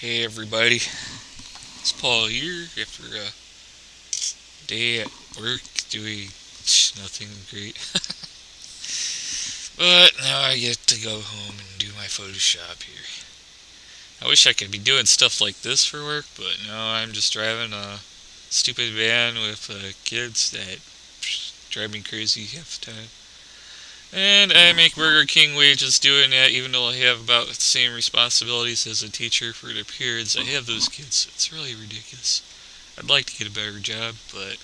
Hey everybody, it's Paul here after a day at work doing nothing great. But now I get to go home and do my Photoshop here. I wish I could be doing stuff like this for work, but no, I'm just driving a stupid van with kids that drive me crazy half the time. And I make Burger King wages doing that, even though I have about the same responsibilities as a teacher for the periods I have those kids. It's really ridiculous. I'd like to get a better job, but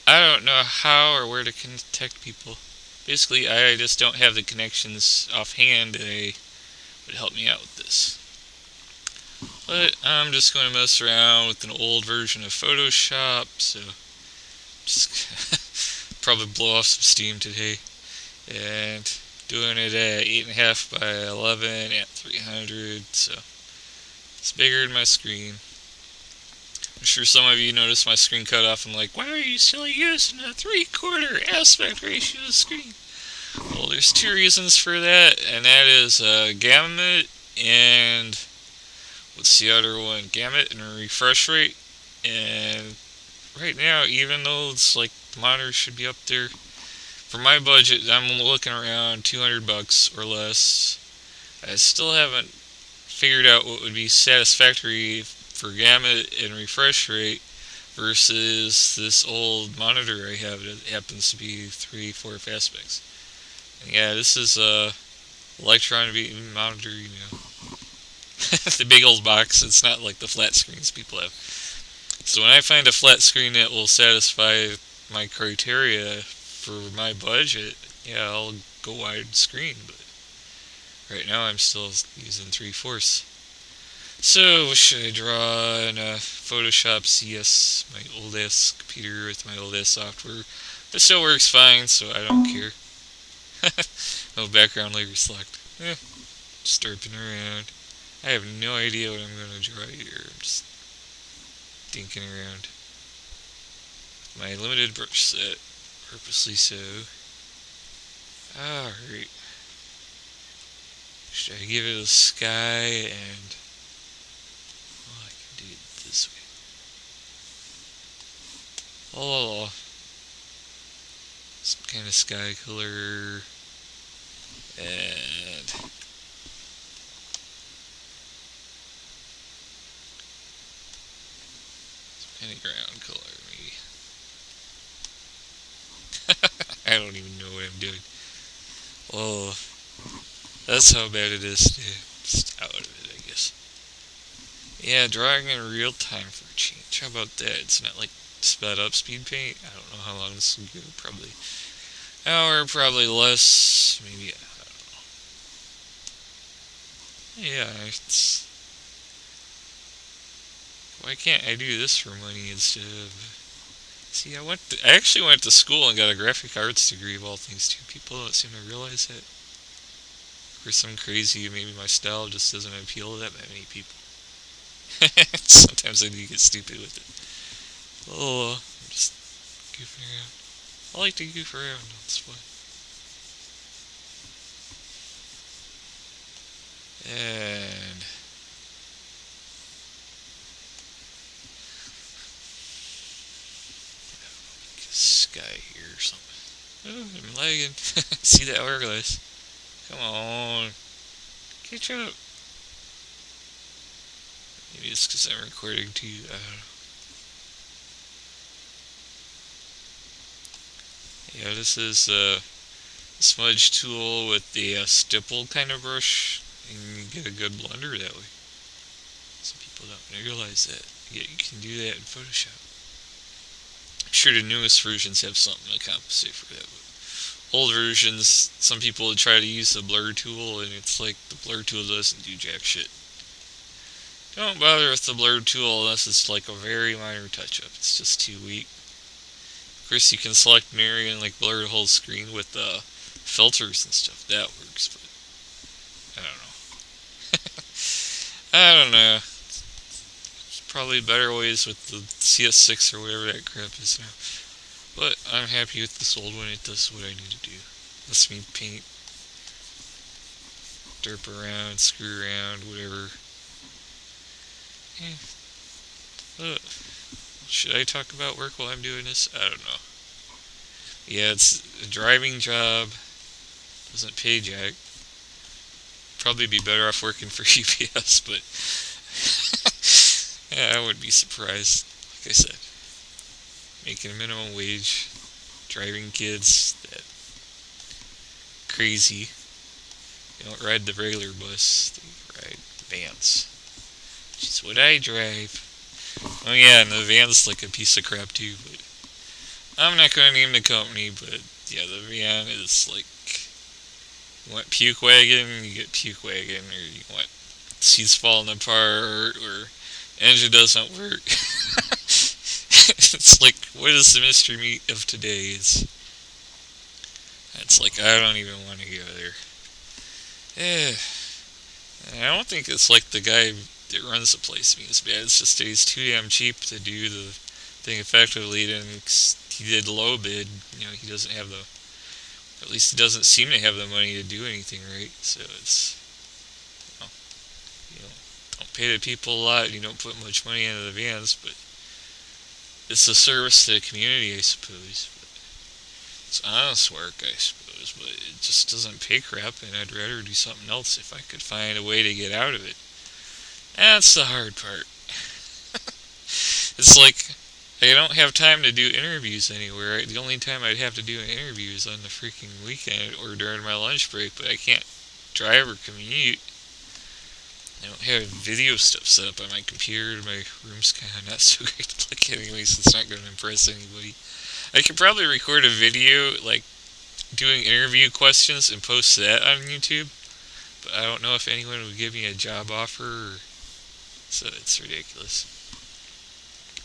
I don't know how or where to contact people. Basically, I just don't have the connections offhand that would help me out with this. But I'm just going to mess around with an old version of Photoshop, so just probably blow off some steam today. And doing it at 8.5 by 11 at 300, so it's bigger than my screen. I'm sure some of you noticed my screen cut off and like, why are you still using a 3/4 aspect ratio screen? Well, there's two reasons for that, and that is gamut and what's the other one? Gamut and refresh rate. And right now, even though it's like the monitor should be up there, for my budget, I'm looking around $200 or less. I still haven't figured out what would be satisfactory for gamut and refresh rate versus this old monitor I have that happens to be 3/4 aspects. And yeah, this is a Electron beam monitor, the big old box. It's not like the flat screens people have. So when I find a flat screen that will satisfy my criteria for my budget, yeah, I'll go wide screen. But right now I'm still using 3/4. So what should I draw in a Photoshop CS, my old ass computer with my old ass software? It still works fine, so I don't care. No background layer select. Just derping around. I have no idea what I'm going to draw here. I'm just thinking around. My limited brush set, purposely so. Alright. Should I give it a sky and... Well, I can do it this way. Oh, some kind of sky color. And... some kind of ground color, maybe. I don't even know what I'm doing. Oh, that's how bad it is. Just out of it, I guess. Yeah, drawing in real time for a change. How about that? It's not like sped up speed paint. I don't know how long this will go. Probably an hour, probably less. Maybe. I don't know. Yeah, it's. Why can't I do this for money instead of? See, I actually went to school and got a graphic arts degree of all things too. People don't seem to realize that. For some crazy, maybe my style just doesn't appeal to that many people. Sometimes I do get stupid with it. Oh, I'm just goofing around. I like to goof around. It's fun. And sky here or something. Oh, I'm lagging. See that hourglass? Come on, catch up. Maybe it's because I'm recording too. I don't know. Yeah, this is a smudge tool with the stipple kind of brush, and you get a good blender that way. Some people don't realize that. Yeah, you can do that in Photoshop. I'm sure the newest versions have something to compensate for that. But old versions, some people would try to use the blur tool, and it's like the blur tool doesn't do jack shit. Don't bother with the blur tool unless it's like a very minor touch-up. It's just too weak. Of course, you can select an area and like blur the whole screen with filters and stuff. That works, but I don't know. I don't know. There's probably better ways with the CS6 or whatever that crap is now. But I'm happy with this old one. It does what I need to do. Lets me paint, derp around, screw around, whatever. Eh, should I talk about work while I'm doing this? I don't know. Yeah, it's a driving job. Doesn't pay jack. Probably be better off working for UPS, but yeah, I would be surprised. Like I said, making a minimum wage, driving kids that crazy. They don't ride the regular bus, they ride the vans. Which is what I drive. Oh yeah, and the van's like a piece of crap too, but I'm not gonna name the company, but yeah, the van is like, you want puke wagon, you get puke wagon, or you want seats falling apart, or engine doesn't work. It's like, what is the mystery meat of today? It's like, I don't even want to go there. Eh, I don't think it's like the guy that runs the place means bad. It's just that he's too damn cheap to do the thing effectively. And he did low bid. He doesn't have the, or at least he doesn't seem to have the money to do anything right. So it's, you know, you know, don't pay the people a lot. You don't put much money into the vans, but it's a service to the community, I suppose. It's honest work, I suppose, but it just doesn't pay crap, and I'd rather do something else if I could find a way to get out of it. That's the hard part. It's like, I don't have time to do interviews anywhere. The only time I'd have to do an interview is on the freaking weekend or during my lunch break, but I can't drive or commute. I don't have video stuff set up on my computer. My room's kind of not so great to look at anyway, so it's not going to impress anybody. I could probably record a video, like, doing interview questions and post that on YouTube, but I don't know if anyone would give me a job offer, so it's ridiculous.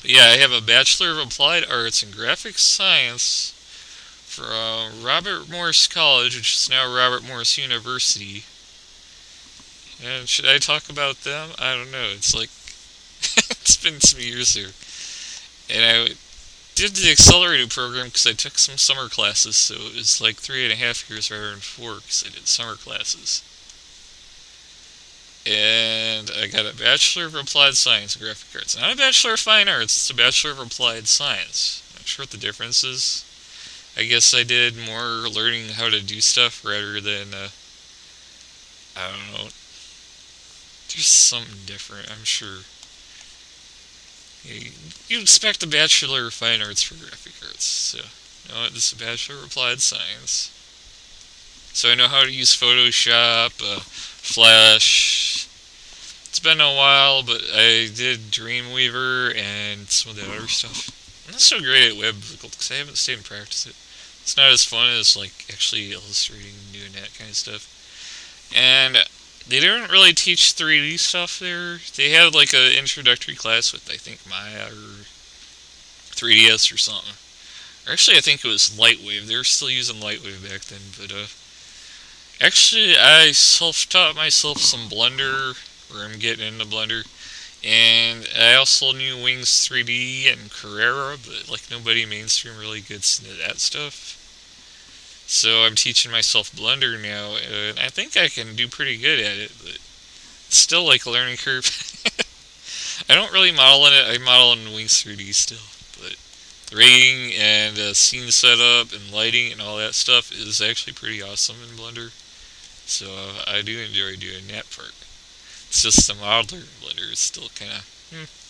But yeah, I have a Bachelor of Applied Arts in Graphic Science from Robert Morris College, which is now Robert Morris University. And should I talk about them? I don't know. It's like, it's been some years here. And I did the accelerated program because I took some summer classes, so it was like 3.5 years rather than 4 because I did summer classes. And I got a Bachelor of Applied Science in Graphic Arts. Not a Bachelor of Fine Arts, it's a Bachelor of Applied Science. Not sure what the difference is. I guess I did more learning how to do stuff rather than, I don't know. There's something different, I'm sure. You expect a Bachelor of Fine Arts for Graphic Arts, so no, this is a Bachelor of Applied Science. So I know how to use Photoshop, Flash. It's been a while, but I did Dreamweaver and some of the other stuff. I'm not so great at web because I haven't stayed and practiced it. It's not as fun as like actually illustrating and doing that kind of stuff. And they didn't really teach 3D stuff there. They had like an introductory class with, I think, Maya or 3DS or something. Or actually, I think it was Lightwave. They were still using Lightwave back then. But actually, I self-taught myself some Blender, or I'm getting into Blender. And I also knew Wings 3D and Carrera, but like nobody mainstream really gets into that stuff. So I'm teaching myself Blender now, and I think I can do pretty good at it, but it's still like a learning curve. I don't really model in it, I model in Wings 3D still, but the rigging and scene setup and lighting and all that stuff is actually pretty awesome in Blender. So I do enjoy doing that part. It's just the modeler in Blender is still kind of,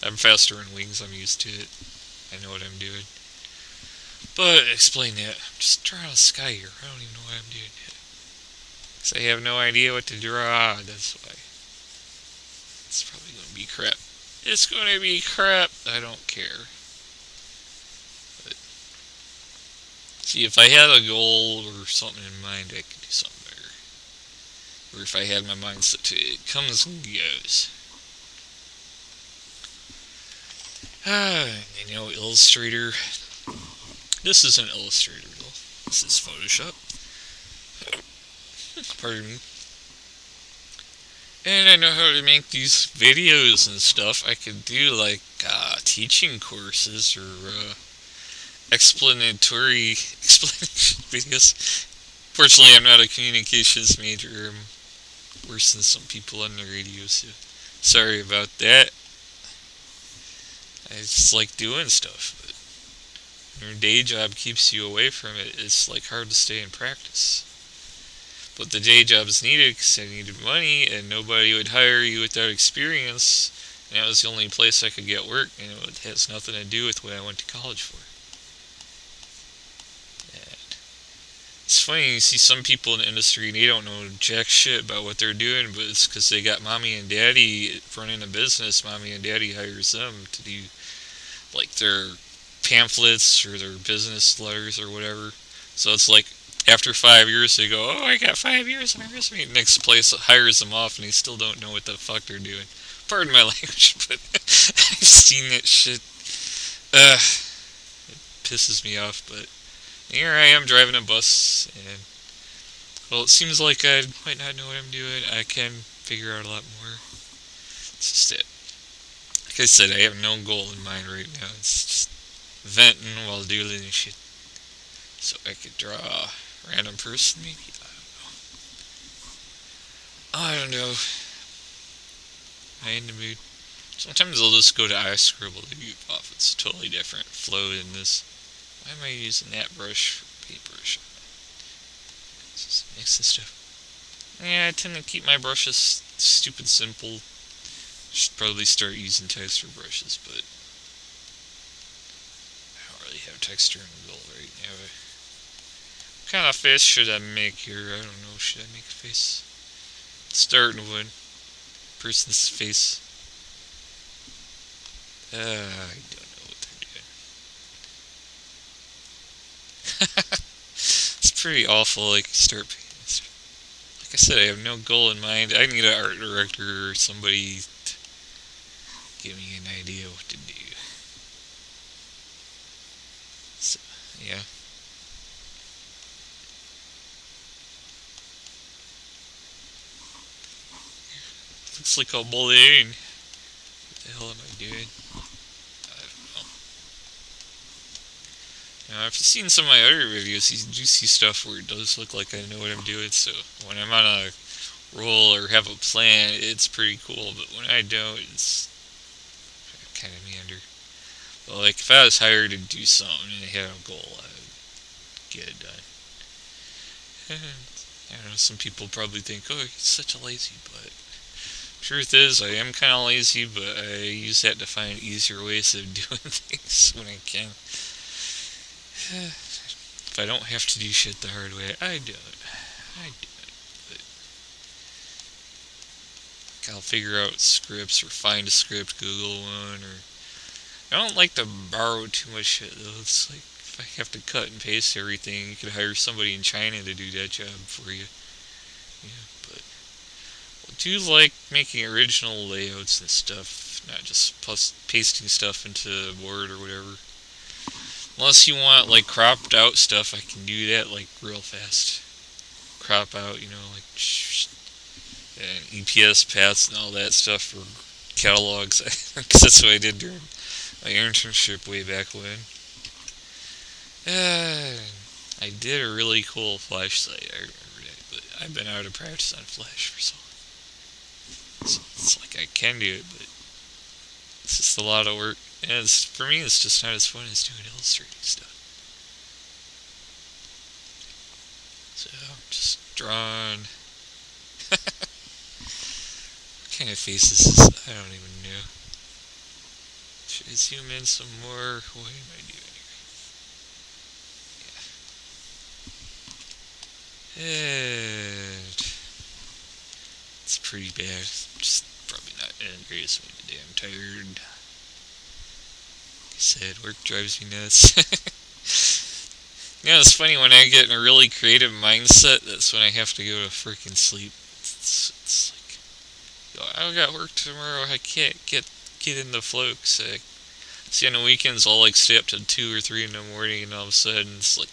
I'm faster in Wings, I'm used to it. I know what I'm doing. But explain that. I'm just drawing a sky here. I don't even know what I'm doing yet. Because I have no idea what to draw. That's why. It's probably going to be crap. It's going to be crap. I don't care. But see, if I had a goal or something in mind, I could do something better. Or if I had my mind set to it, it comes and goes. Illustrator. This isn't Illustrator, though. This is Photoshop. Pardon me. And I know how to make these videos and stuff. I could do, like, teaching courses or explanatory explanation videos. Fortunately, I'm not a communications major. I'm worse than some people on the radio, so sorry about that. I just like doing stuff. But your day job keeps you away from it. It's like hard to stay in practice. But the day job is needed because I needed money, and nobody would hire you without experience. And that was the only place I could get work, and it has nothing to do with what I went to college for. And it's funny, you see some people in the industry, and they don't know jack shit about what they're doing, but it's because they got mommy and daddy running a business. Mommy and daddy hires them to do like their pamphlets or their business letters or whatever. So it's like after 5 years they go, "Oh, I got 5 years on my resume." Next place hires them off, and they still don't know what the fuck they're doing. Pardon my language, but I've seen that shit. It pisses me off. But here I am driving a bus, and well, it seems like I might not know what I'm doing. I can figure out a lot more. It's just it. Like I said, I have no goal in mind right now. It's just venting while doing this shit. So I could draw a random person, maybe? I don't know. Am I in the mood? Sometimes I'll just go to iScribble to goof off. It's a totally different flow than this. Why am I using that brush for paintbrush? Just mixing stuff. Yeah, I tend to keep my brushes stupid simple. Should probably start using texture brushes, but I don't really have texture in the goal right now. What kind of face should I make here? I don't know. Should I make a face? Starting one. Person's face. I don't know what they're doing. It's pretty awful. Like start. Like I said, I have no goal in mind. I need an art director or somebody to give me an idea what to do. So, yeah. Looks like a balloon. What the hell am I doing? I don't know. Now, I've seen some of my other reviews. You do see stuff where it does look like I know what I'm doing. So when I'm on a roll or have a plan, it's pretty cool. But when I don't, it's kind of meander. But like if I was hired to do something and I had a goal, I would get it done. I don't know. Some people probably think, "Oh, he's such a lazy," but truth is, I am kind of lazy, but I use that to find easier ways of doing things when I can. If I don't have to do shit the hard way, I do it. I do it. But I'll figure out scripts or find a script, Google one, or I don't like to borrow too much shit though. It's like if I have to cut and paste everything, you could hire somebody in China to do that job for you. Yeah, but I do like making original layouts and stuff, not just pasting stuff into Word or whatever. Unless you want like cropped out stuff, I can do that like real fast. Crop out, like and EPS paths and all that stuff for catalogs. Because that's what I did during my internship way back when. I did a really cool Flash site. I remember that, but I've been out of practice on Flash for so long. So it's like I can do it, but it's just a lot of work. And for me, it's just not as fun as doing illustrating stuff. So I'm just drawing. What kind of faces is this? I don't even know. Should I zoom in some more? What am I doing here? And it's pretty bad. Just probably not in the greatest mood today. I'm tired. Like I said, work drives me nuts. It's funny when I get in a really creative mindset. That's when I have to go to freaking sleep. It's like, I got work tomorrow. I can't get in the flow. See, on the weekends I'll like stay up till 2 or 3 in the morning, and all of a sudden it's like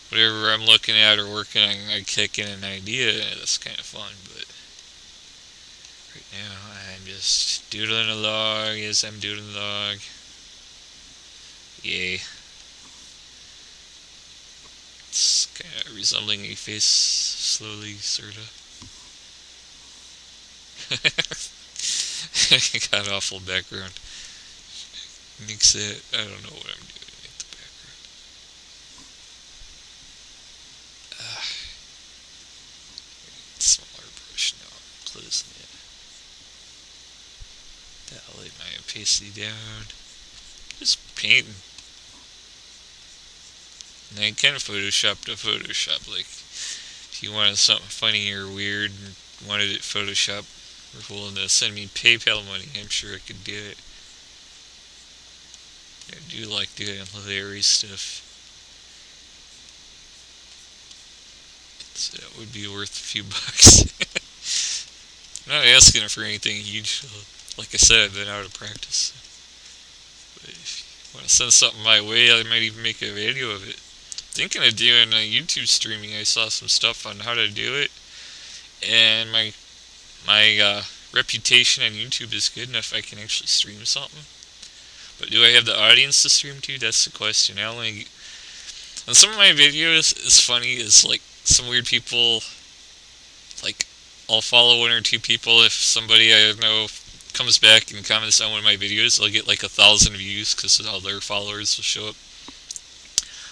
whatever I'm looking at or working on, I kick in an idea, and that's kind of fun. But right now I'm just doodling a log as I'm doodling the log. Yay. It's kind of resembling a face, slowly, sorta. Got awful background. Mix it. I don't know what I'm doing at the background. Ah, smaller brush now. Closing it. That'll lay my opacity down. Just painting. And I can Photoshop to Photoshop. Like, if you wanted something funny or weird and wanted it Photoshop, or willing to send me PayPal money, I'm sure I could do it. I do like doing hilarious stuff. So that would be worth a few bucks. I'm not asking for anything huge. Like I said, I've been out of practice. But if you want to send something my way, I might even make a video of it. Thinking of doing YouTube streaming. I saw some stuff on how to do it, and my reputation on YouTube is good enough I can actually stream something. But do I have the audience to stream to? That's the question. I only on some of my videos is funny is like some weird people, like I'll follow one or two people. If somebody I know comes back and comments on one of my videos, they'll get like 1,000 views because all their followers will show up.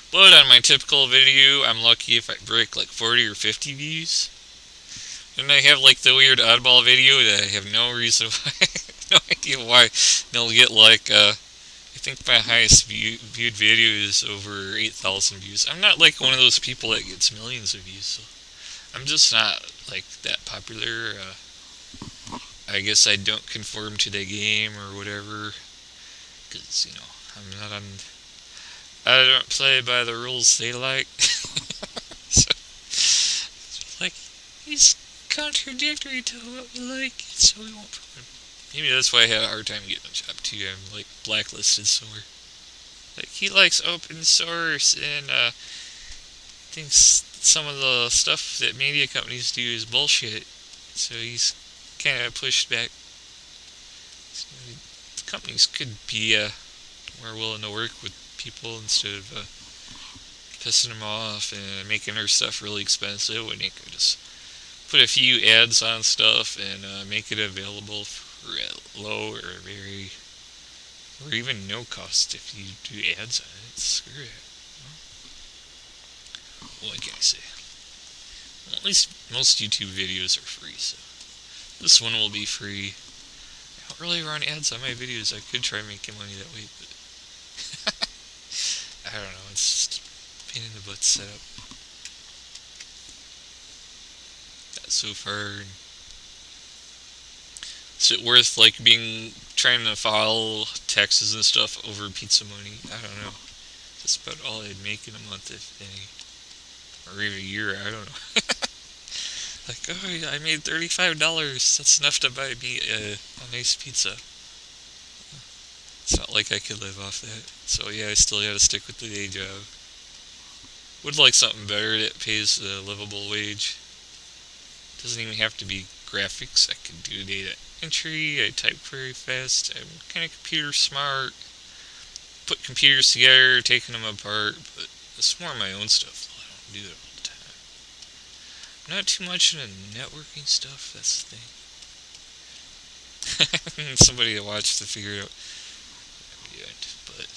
But on my typical video, I'm lucky if I break like 40 or 50 views. And I have like the weird oddball video that I have no reason why, no idea why. They'll get like, I think my highest viewed video is over 8,000 views. I'm not like one of those people that gets millions of views. So I'm just not like that popular. I guess I don't conform to the game or whatever. Because, I'm not on. I don't play by the rules they like. So, like, he's contradictory to what we like, so we won't put him. Maybe that's why I had a hard time getting a job too. I'm like blacklisted somewhere. Like he likes open source and thinks some of the stuff that media companies do is bullshit. So he's kind of pushed back. So companies could be more willing to work with people instead of pissing them off and making their stuff really expensive when they could just put a few ads on stuff and make it available for low or very or even no cost if you do ads on it. Screw it. What can I say? Well, at least most YouTube videos are free, so this one will be free. I don't really run ads on my videos. I could try making money that way, but I don't know. It's just a pain in the butt setup. Got so far. Is it worth like trying to file taxes and stuff over pizza money? I don't know. That's about all I'd make in a month, if any, or even a year. I don't know. Like, oh, I made $35. That's enough to buy me a nice pizza. It's not like I could live off that. So yeah, I still gotta stick with the day job. Would like something better that pays a livable wage. Doesn't even have to be graphics. I can do data entry. I type very fast. I'm kind of computer smart. Put computers together, taking them apart, but it's more my own stuff. I don't do it all the time. I'm not too much into networking stuff. That's the thing. Somebody to watch to figure out. But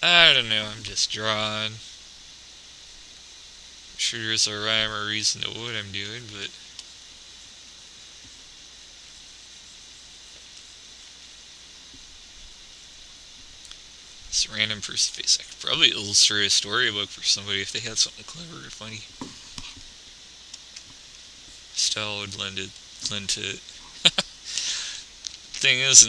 I don't know. I'm just drawing. I'm sure there's a rhyme or reason to what I'm doing, but this random person face. I could probably illustrate a storybook for somebody if they had something clever or funny. Style would lend to it. Thing is,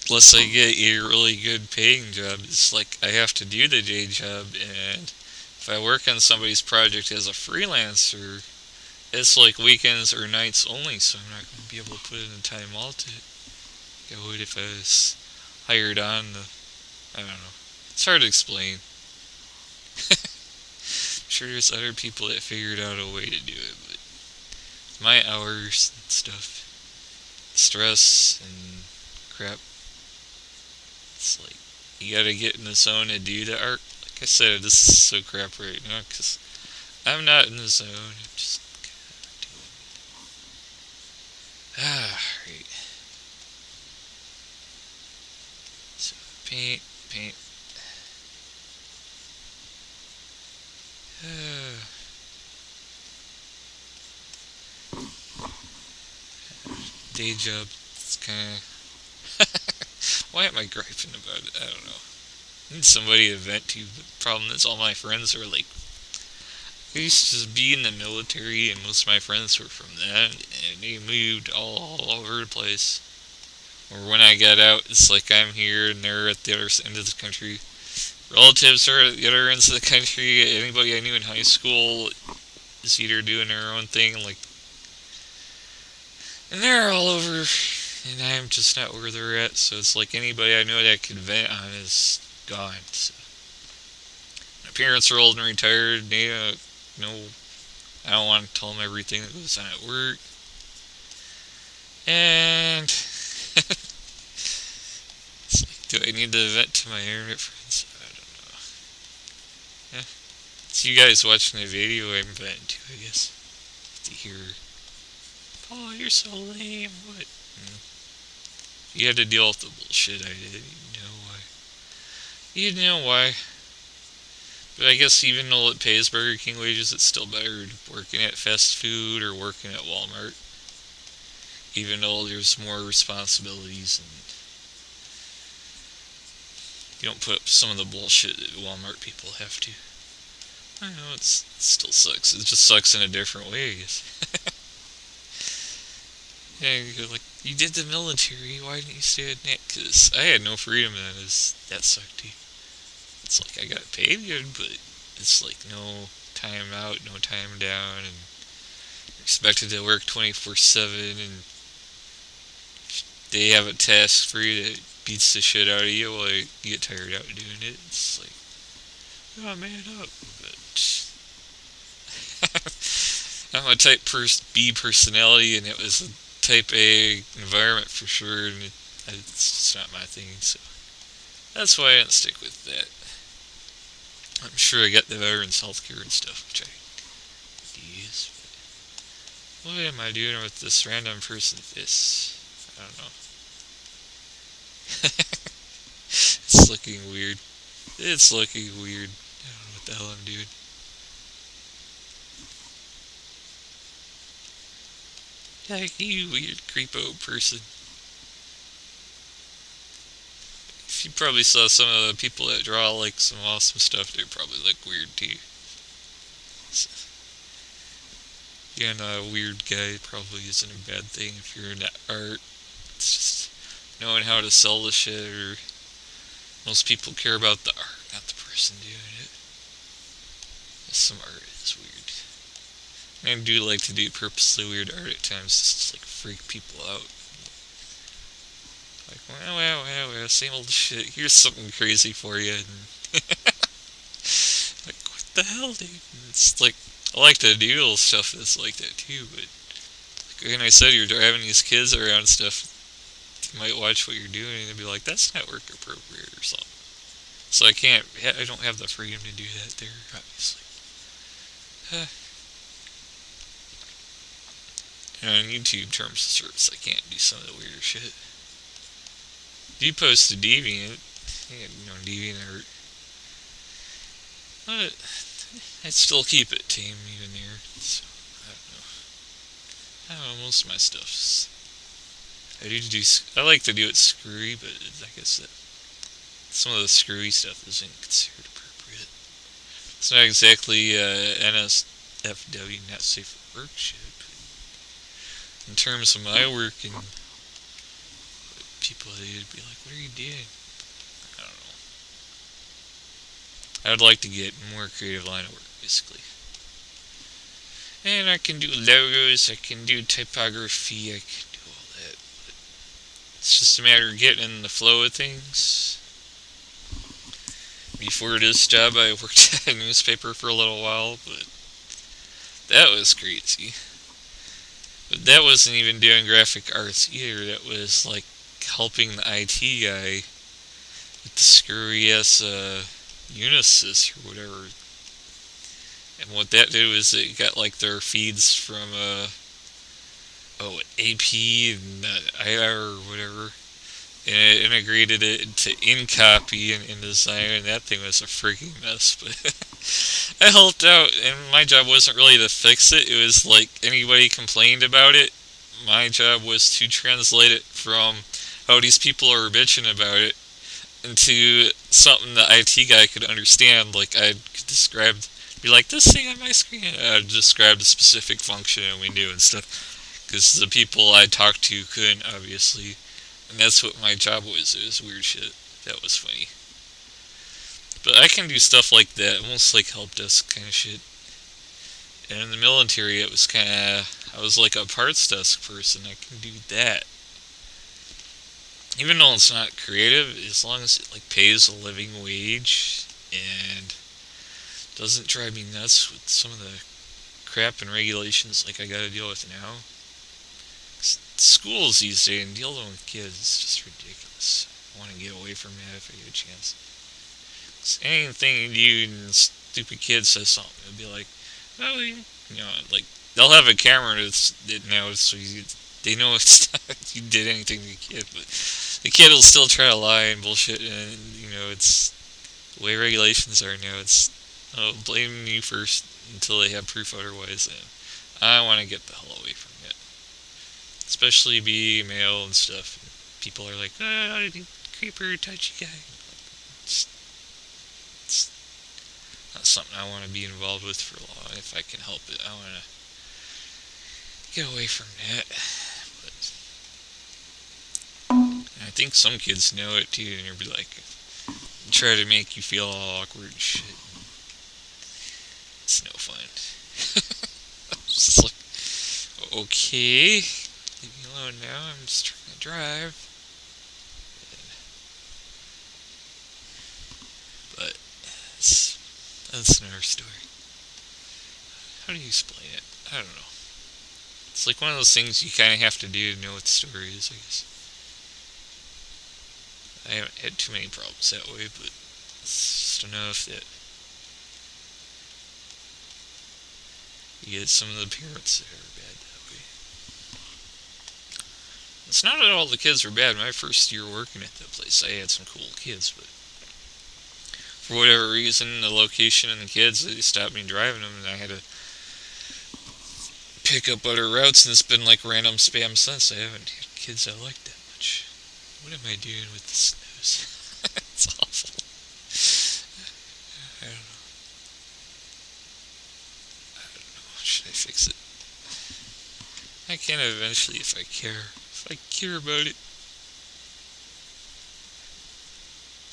unless I get a really good paying job, it's like I have to do the day job, and if I work on somebody's project as a freelancer, it's like weekends or nights only, so I'm not going to be able to put in the time all to it. I would if I was hired on. I don't know. It's hard to explain. I'm sure there's other people that figured out a way to do it, but my hours and stuff, stress and crap, it's like you gotta get in the zone to do the art. Like I said, this is so crap right now because I'm not in the zone. I'm just doing it. Ah, right. Paint, paint. Day job. It's kind of. Why am I griping about it? I don't know. I need somebody to vent to. The problem is all my friends are like. I used to just be in the military, and most of my friends were from that, and they moved all over the place. Or when I got out, it's like I'm here and they're at the other end of the country. Relatives are at the other ends of the country. Anybody I knew in high school is either doing their own thing, like, and they're all over, and I'm just not where they're at. So it's like anybody I know that I could vent on is gone. So my parents are old and retired. They don't know. I don't want to tell them everything that goes on at work. And it's like, do I need to vent to my internet friends? I don't know. Yeah. It's you guys watching the video I'm venting to, I guess. To hear, oh, you're so lame. What? You had to deal with the bullshit I did. You know why. You know why. But I guess even though it pays Burger King wages, it's still better working at fast food or working at Walmart. Even though there's more responsibilities and you don't put up some of the bullshit that Walmart people have to. I know it still sucks. It just sucks in a different way, I guess. Yeah, you're like, you did the military. Why didn't you stay at Nick? Because I had no freedom then. That sucked too. It's like I got paid good, but it's like no time out, no time down, and you're expected to work 24/7, and they have a task for you that beats the shit out of you while you get tired out doing it. It's like, oh, man up. But I'm a type B personality, and it was a type A environment for sure, and it's just not my thing, so that's why I didn't stick with that. I'm sure I got the veterans healthcare and stuff, which I use. What am I doing with this random person face? I don't know. It's looking weird. It's looking weird. I don't know what the hell I'm doing. Like, you weird creepo person. If you probably saw some of the people that draw like some awesome stuff, they probably look weird too. So, being a weird guy probably isn't a bad thing if you're into art. It's just knowing how to sell the shit, or most people care about the art, not the person doing it. Some art is weird. I do like to do purposely weird art at times just to like freak people out. Like, well, same old shit. Here's something crazy for you. And like, what the hell, dude? And it's like, I like to do stuff that's like that too, but like when I said you're driving these kids around and stuff, you might watch what you're doing and be like, that's not work appropriate or something. So I don't have the freedom to do that there, obviously. And on YouTube terms of service, I can't do some of the weirder shit. If you post a Deviant, Deviant art, but I'd still keep it tame even there. So, I don't know. Most of my stuff's. I like to do it screwy, but I guess that some of the screwy stuff isn't considered appropriate. It's not exactly NSFW, not safe for work shit, but in terms of my work and people, they'd be like, what are you doing? I don't know. I'd like to get more creative line of work, basically. And I can do logos, I can do typography, I can do all that. But it's just a matter of getting in the flow of things. Before this job, I worked at a newspaper for a little while, but that was crazy. But that wasn't even doing graphic arts either. That was like helping the IT guy with the screwy ass Unisys or whatever. And what that did was it got like their feeds from AP and IR or whatever. and it integrated it into InCopy and InDesign, and that thing was a freaking mess. But I helped out, and my job wasn't really to fix it. It was like anybody complained about it. My job was to translate it from how these people are bitching about it into something the IT guy could understand. Like I could describe, be like, this thing on my screen. I'd describe the specific function and window and stuff. Because the people I talked to couldn't, obviously. And that's what my job was. It was weird shit. That was funny. But I can do stuff like that, almost like help desk kind of shit. And in the military, it was kind of, I was like a parts desk person. I can do that. Even though it's not creative, as long as it like pays a living wage and doesn't drive me nuts with some of the crap and regulations like I gotta deal with now. Schools these days and dealing with kids is just ridiculous. I want to get away from that if I get a chance. Anything you do and stupid kid says something, it'll be like, oh, you know, like they'll have a camera that knows, so they know it's not you did anything to the kid, but the kid will still try to lie and bullshit, and you know it's the way regulations are now. It's blaming you first until they have proof otherwise, and I want to get the hell away from it. Especially being male and stuff. People are like, oh, creeper, touchy guy. It's not something I want to be involved with for long. If I can help it, I want to get away from that. But I think some kids know it too, and they'll be like, try to make you feel all awkward and shit. It's no fun. It's just like, okay, leave me alone now. I'm just trying to drive. But that's another story. How do you explain it? I don't know. It's like one of those things you kind of have to do to know what the story is, I guess. I haven't had too many problems that way, but it's just enough that you get some of the parents that are bad that way. It's not that all the kids were bad. My first year working at that place, I had some cool kids, but for whatever reason, the location and the kids, they stopped me driving them, and I had to pick up other routes, and it's been like random spam since. I haven't had kids I like that much. What am I doing with this nose? It's awful. I don't know. I don't know. Should I fix it? I can eventually if I care. If I care about it.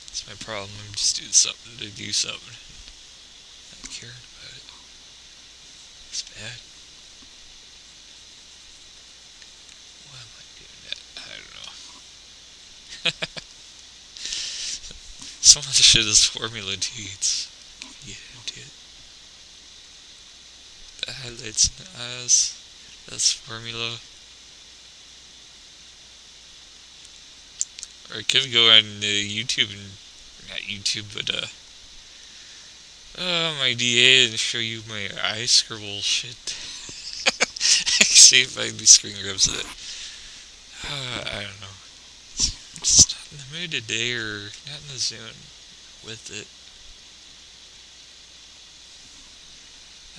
That's my problem. I'm just doing something to do something. Not caring about it. It's bad. Why am I doing that? I don't know. Some of the shit is formula too. It's get into it. The highlights and the eyes. That's formula. Or I could go on YouTube and not YouTube, but my DA and show you my eye scribble shit. See if I can do screen grabs of it. I don't know. I'm just not in the mood today, or not in the zone with it.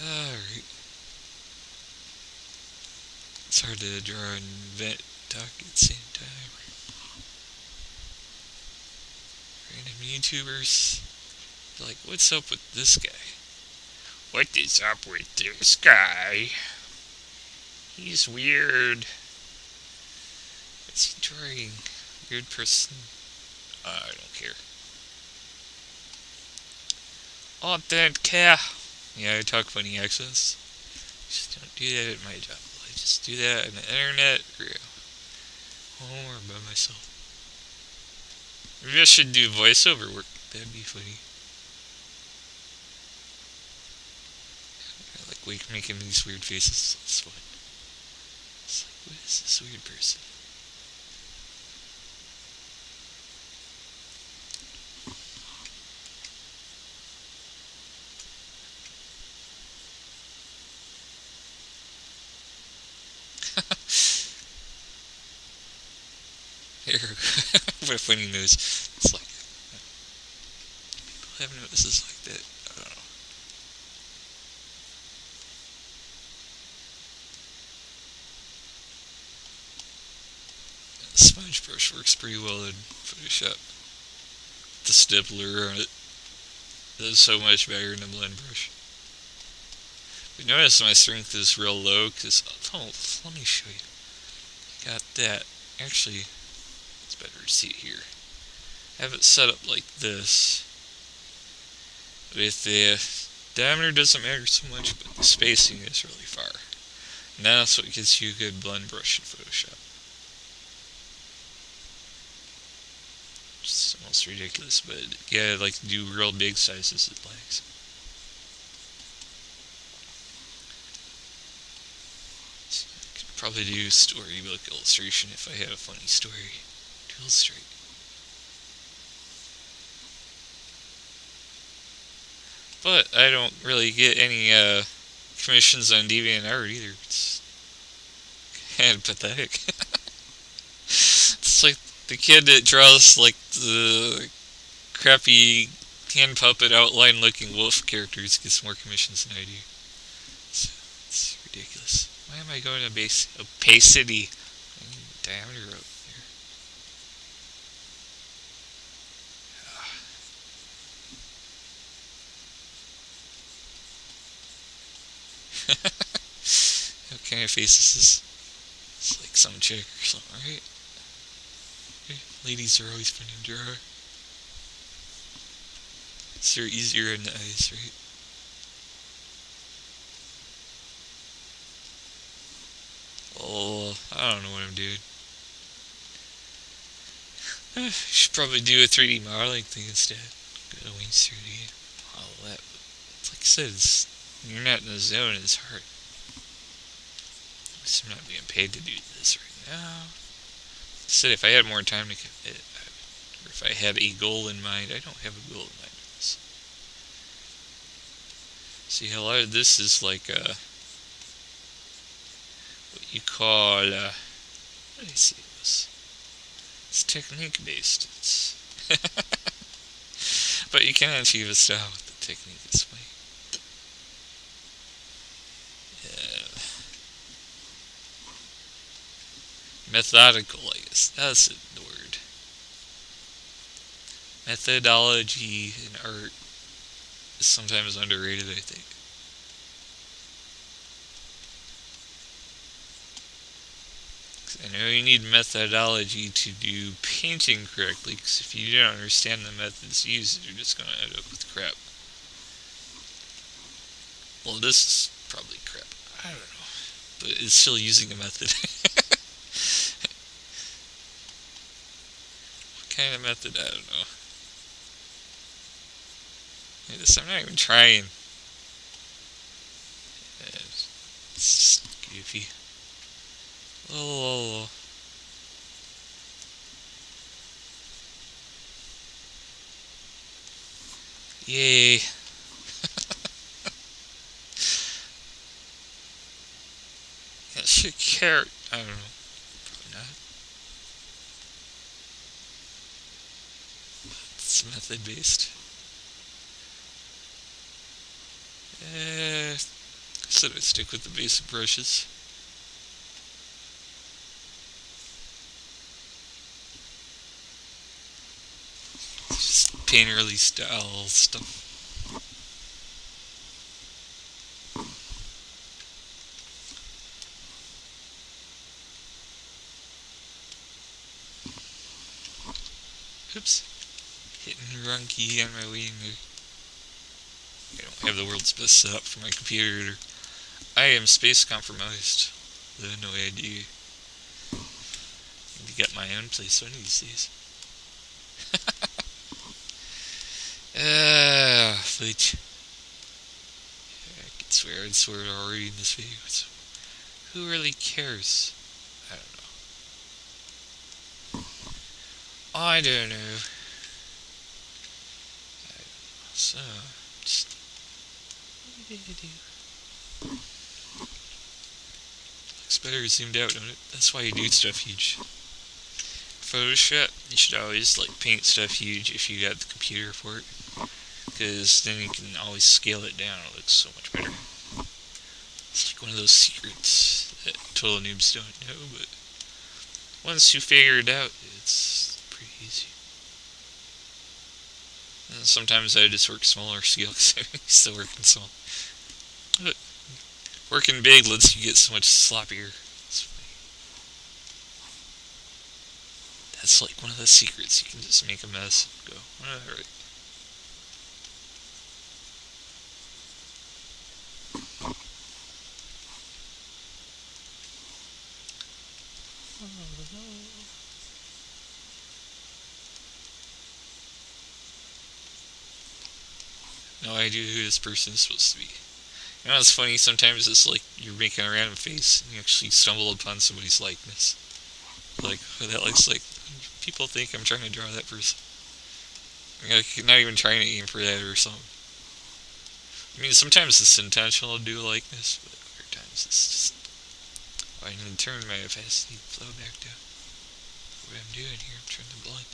Alright. It's hard to draw and vent talk at the same time. Random YouTubers. They're like, what's up with this guy? What is up with this guy? He's weird. What's he drawing? Weird person? I don't care. I don't care. Yeah, I talk funny accents. Just don't do that at my job. I just do that on the internet or home or by myself. Maybe I should do voiceover work. That'd be funny. I like making these weird faces. It's fun. It's like, what is this weird person? Here, have a funny nose. It's like, people have noses like that. I don't know. The sponge brush works pretty well in Photoshop. The stippler on it does so much better than the blend brush. But notice my strength is real low because, oh, let me show you. Got that. Actually, it's better to see it here. I have it set up like this. With the diameter doesn't matter so much, but the spacing is really far. And that's what gives you a good blend brush in Photoshop. It's almost ridiculous, but yeah, like to do real big sizes it lags. So I could probably do storybook illustration if I had a funny story to illustrate. But I don't really get any commissions on DeviantArt either. It's kind of pathetic. It's like the kid that draws like the crappy hand puppet outline looking wolf characters gets more commissions than I do. It's ridiculous. Why am I going to opacity? I need diameter up here. What kind of face is this? It's like some chick or something, right? Ladies are always fun to draw. They're easier in the eyes, right? Oh, I don't know what I'm doing. I should probably do a 3D modeling thing instead. Go to Wings 3D, all that. But it's like I said, you're not in the zone, it's hard. At least I'm not being paid to do this right now. Like I said, if I had more time to commit, or if I had a goal in mind, I don't have a goal in mind with this. See, a lot of this is like what you call, what do I say this? It's technique based. It's but you can achieve a style with the technique this way. Methodical, I guess. That's the word. Methodology in art is sometimes underrated, I think. I know you need methodology to do painting correctly, because if you don't understand the methods used, you're just going to end up with crap. Well, this is probably crap. I don't know. But it's still using a method. What kind of method? I don't know. I'm not even trying. It's goofy. Oh. Yay. That shit carrot. I don't know. Probably not. It's method based. I said I'd stick with the basic brushes. Just painterly style stuff. Oops. Hitting the wrong key on my wing. I don't have the world's best setup for my computer. I am space compromised. I have no idea. Need to get my own place one of these days. Fudge. I could swear already in this video. Who really cares? I don't know. I don't know. So, just... Looks better zoomed out, don't it? That's why you do stuff huge. Photoshop, you should always like paint stuff huge if you got the computer for it, because then you can always scale it down. It looks so much better. It's like one of those secrets that total noobs don't know, but once you figure it out, it's pretty easy. And sometimes I just work smaller scale because I'm still working small. But working big lets you get so much sloppier. That's like one of the secrets. You can just make a mess and go, alright. No idea who this person is supposed to be. You know, it's funny, sometimes it's like you're making a random face and you actually stumble upon somebody's likeness. Like, oh, that looks like, people think I'm trying to draw that person. I'm not even trying to aim for that or something. I mean, sometimes it's intentional to do a likeness, but other times it's just, I need to turn my opacity flow back down. What I'm doing here, I'm trying to blend.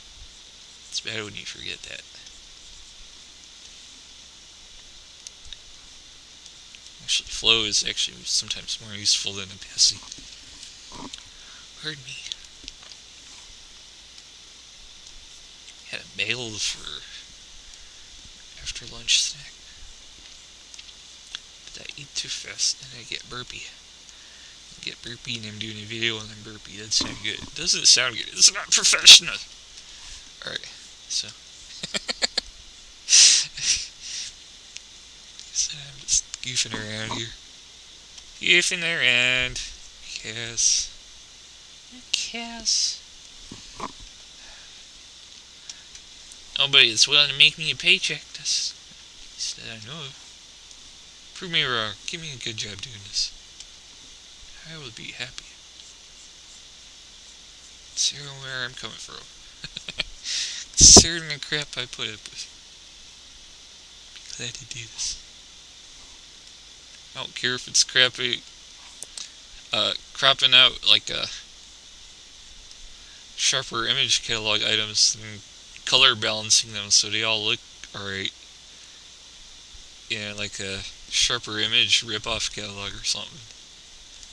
It's bad when you forget that. Actually, flow is actually sometimes more useful than opacity. Pardon me. Had a bagel for after lunch snack. Did I eat too fast and I get burpy? Get burpy and I'm doing a video and I'm burpy. That's not good. It doesn't sound good. It's not professional. Alright, so. So I'm just goofing around here. Goofing around. Cass. Cass. Nobody's willing to make me a paycheck. That's least that I know of. Prove me wrong. Give me a good job doing this. I will be happy. Considering where I'm coming from. Considering the crap I put up with. Be glad to do this. I don't care if it's crappy. Cropping out like sharper image catalog items and color balancing them so they all look alright. Yeah, like a sharper image rip-off catalog or something.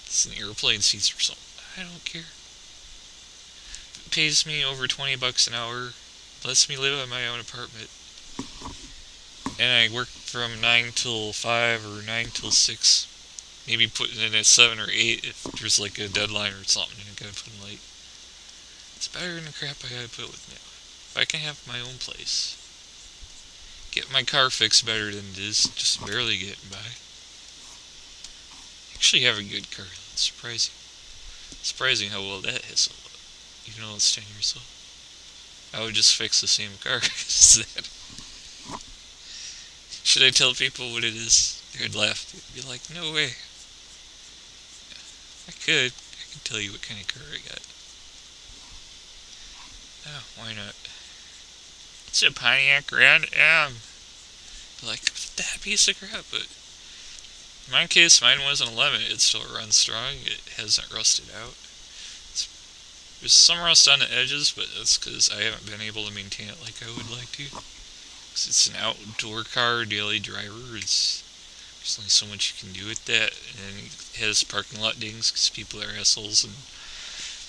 It's an airplane seats or something. I don't care. If it pays me over $20 an hour, lets me live in my own apartment, and I work from 9 till 5 or 9 till 6. Maybe putting in at 7 or 8 if there's like a deadline or something and I gotta put in late. It's better than the crap I gotta put with now. If I can have my own place, get my car fixed better than it is, just barely getting by. Actually have a good car. It's surprising. Surprising how well that has held up, even though it's 10 years old. I would just fix the same car as that. Should I tell people what it is? They'd laugh. They'd be like, no way. I could tell you what kind of car I got. Oh, why not? It's a Pontiac Grand M. Like, that piece of crap, but in my case, mine was an 11. It still runs strong. It hasn't rusted out. There's some rust on the edges, but that's because I haven't been able to maintain it like I would like to. Because it's an outdoor car, daily driver. There's only so much you can do with that. And it has parking lot dings because people are assholes and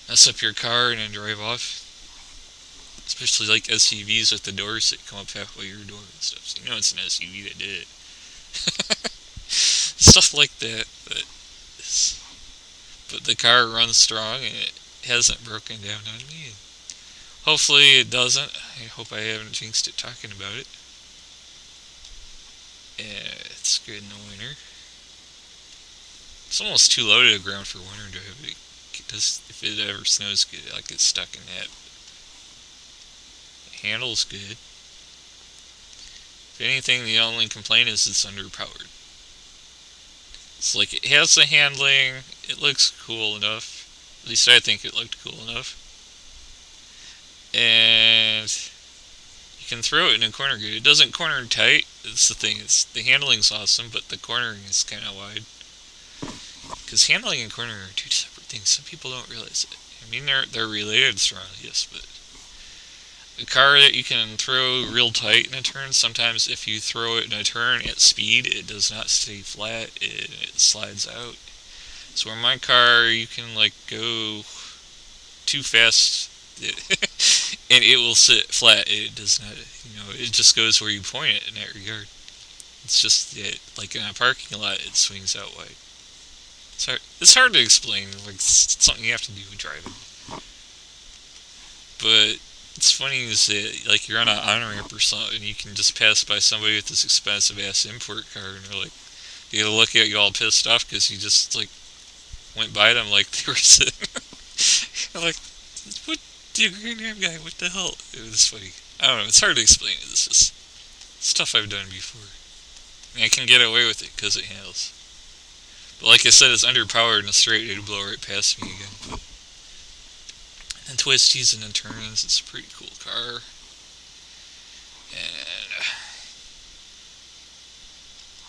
mess up your car and then drive off. Especially like SUVs with the doors that come up halfway your door and stuff. So you know it's an SUV that did it. Stuff like that. But the car runs strong and it hasn't broken down on me. And hopefully it doesn't. I hope I haven't jinxed it talking about it. Yeah, it's good in the winter. It's almost too low to the ground for winter driving. If it ever snows good, I get stuck in that. The handle's good. If anything, the only complaint is it's underpowered. It's like it has the handling, it looks cool enough. At least I think it looked cool enough. And you can throw it in a corner good. It doesn't corner tight. That's the thing. The handling's awesome, but the cornering is kind of wide. Because handling and cornering are two separate things. Some people don't realize it. I mean, they're related strongly, yes, but a car that you can throw real tight in a turn, sometimes if you throw it in a turn at speed, it does not stay flat, it slides out. So in my car, you can like go too fast, and it will sit flat. It does not, it just goes where you point it in that regard. It's just that, like in a parking lot, it swings out wide. It's hard to explain. Like it's something you have to do with driving. But it's funny is that like you're on an on ramp or something, and you can just pass by somebody with this expensive ass import car, and they're like, they look at you all pissed off because you just like went by them like they were sitting. Like, what? You green ham guy? What the hell? It was funny. I don't know. It's hard to explain it. It's just stuff I've done before. I mean, I can get away with it because it handles. But like I said, it's underpowered in a straight. It'd blow right past me again. But and twisties and then turns. It's a pretty cool car. And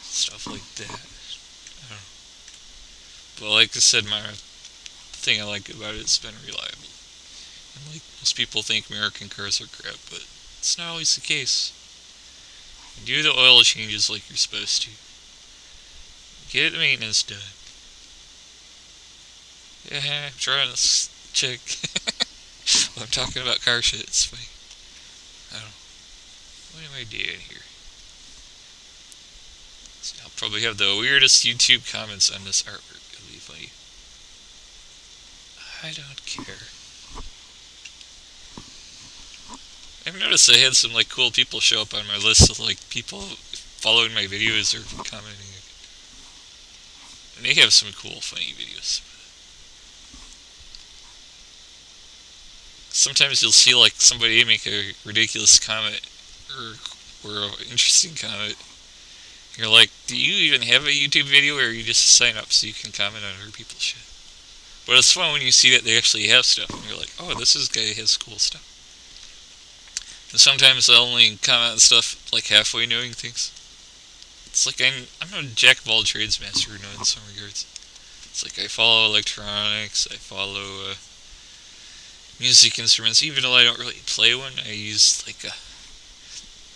stuff like that. I don't know. But like I said, my thing I like about it, it's been reliable. And like most people think American cars are crap, but it's not always the case. You do the oil changes like you're supposed to. Get the maintenance done. Yeah, I'm trying to check. Well, I'm talking about car shit. It's funny. I don't know. What am I doing here? See, I'll probably have the weirdest YouTube comments on this artwork. It'll be funny. I don't care. I've noticed I had some like cool people show up on my list of like people following my videos or commenting. And they have some cool, funny videos. Sometimes you'll see like somebody make a ridiculous comment or an interesting comment. You're like, do you even have a YouTube video, or are you just sign up so you can comment on other people's shit? But it's fun when you see that they actually have stuff, and you're like, oh, this guy has cool stuff. And sometimes I only comment on stuff like halfway knowing things. It's like I'm a jack of all trades master, in some regards. It's like I follow electronics, I follow music instruments. Even though I don't really play one, I use like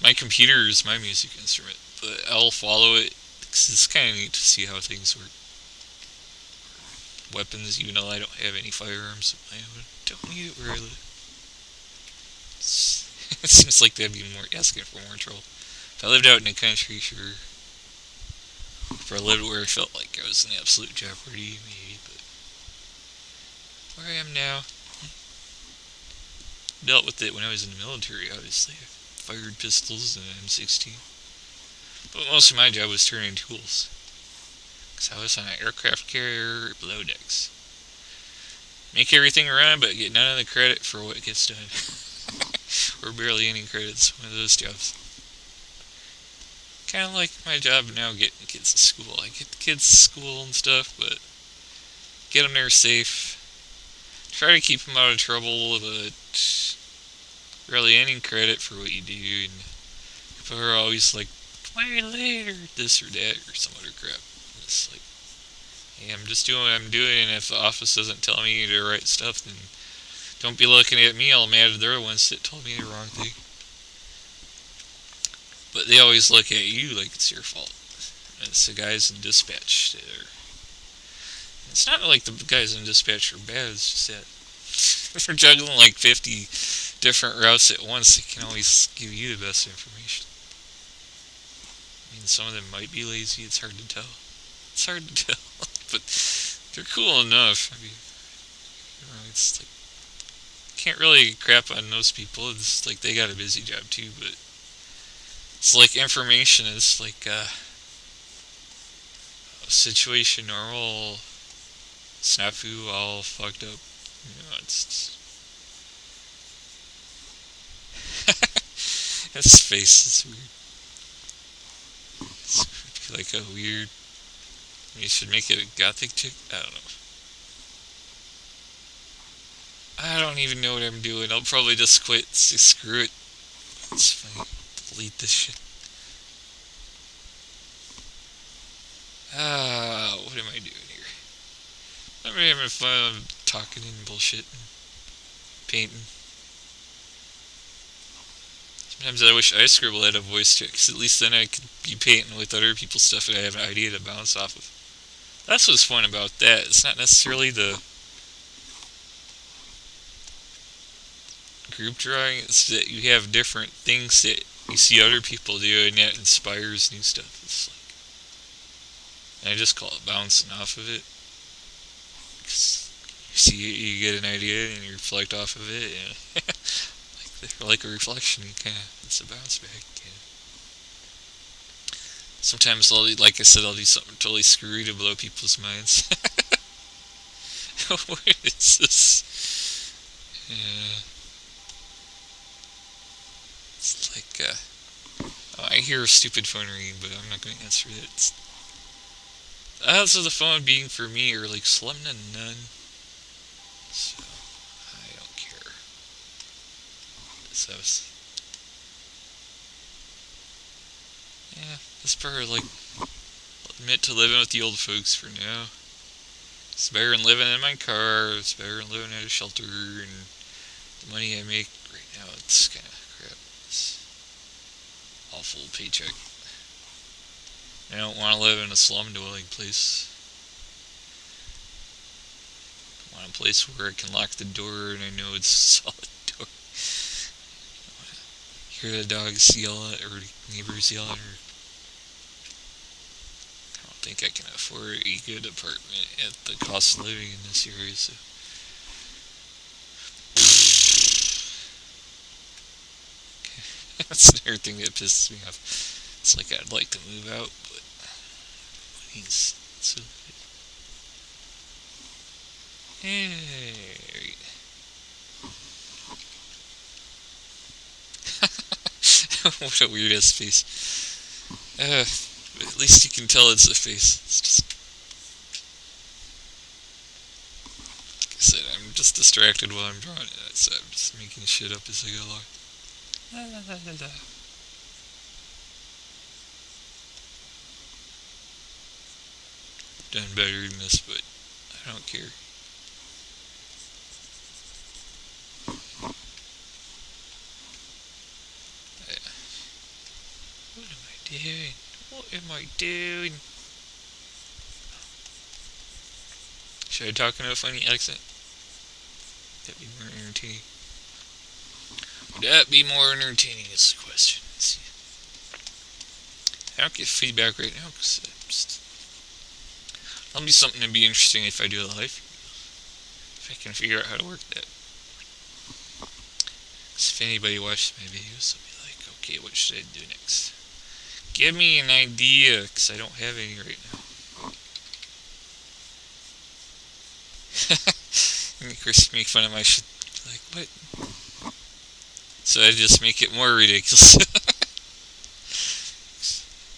my computer is my music instrument, but I'll follow it because it's kind of neat to see how things work. Weapons, even though I don't have any firearms of my own, don't need it where I live. It seems like that'd be more asking for more trouble. If I lived out in the country, sure. If I lived where I felt like I was in absolute jeopardy, maybe, but where I am now, dealt with it when I was in the military, obviously. I fired pistols and an M16. But most of my job was turning tools. Because I was on an aircraft carrier below decks. Make everything run, but get none of the credit for what gets done. Or barely any credit. It's one of those jobs. Kind of like my job now, getting kids to school. I get the kids to school and stuff, but get them there safe. Try to keep them out of trouble, but really any credit for what you do. And people are always like, play later, this or that, or some other crap. And it's like, hey, I'm just doing what I'm doing, and if the office doesn't tell me the right stuff, then don't be looking at me all mad at the ones that told me the wrong thing. But they always look at you like it's your fault. And it's the guys in dispatch that are... It's not like the guys in dispatch are bad, it's just that if they're juggling like 50 different routes at once, they can always give you the best information. I mean, some of them might be lazy, it's hard to tell. It's hard to tell, but they're cool enough. I mean, it's like, can't really crap on those people. It's like they got a busy job too, but it's like information is like a situation normal snafu all fucked up. It's his face is weird. It's like a weird... You should make it a gothic chick? I don't know. I don't even know what I'm doing. I'll probably just quit. Screw it. It's funny. Delete this shit. What am I doing here? I'm having fun talking and bullshit. painting. Sometimes I wish Ice Scribble had a voice to it, because at least then I could be painting with other people's stuff and I have an idea to bounce off of. That's what's fun about that. It's not necessarily the group drawing, it's that you have different things that you see other people do and that inspires new stuff. It's like, and I just call it bouncing off of it. 'Cause you see it, you get an idea and you reflect off of it. And like a reflection, you kind of, it's a bounce back. You know. Sometimes, like I said, I'll do something totally screwy to blow people's minds. What is this? Yeah. It's like, oh, I hear a stupid phone ringing, but I'm not going to answer it. The odds of the phone being for me are like slim to none. So, I don't care. This house. Yeah, this part like, I'll admit to living with the old folks for now. It's better than living in my car, it's better than living at a shelter, and the money I make right now, it's kind of crap. It's awful paycheck. I don't want to live in a slum dwelling place. I want a place where I can lock the door and I know it's a solid door. Hear the dogs yell at, or neighbors yell at her. I don't think I can afford a good apartment at the cost of living in this area, so. That's another thing that pisses me off. It's like I'd like to move out, but money's so good. Hey. What a weird ass face. At least you can tell it's a face. It's just, like I said, I'm just distracted while I'm drawing it, so I'm just making shit up as I go along. La la la la la. Done better than this, but I don't care. What am I doing? What am I doing? Should I talk in a funny accent? That'd be more entertaining. Would that be more entertaining is the question. I don't get feedback right now because that'll be something to be interesting if I do a live. If I can figure out how to work that. Because if anybody watches my videos, they'll be like, okay, what should I do next? Give me an idea, because I don't have any right now. And Chris make fun of my shit. Like, what? So I just make it more ridiculous.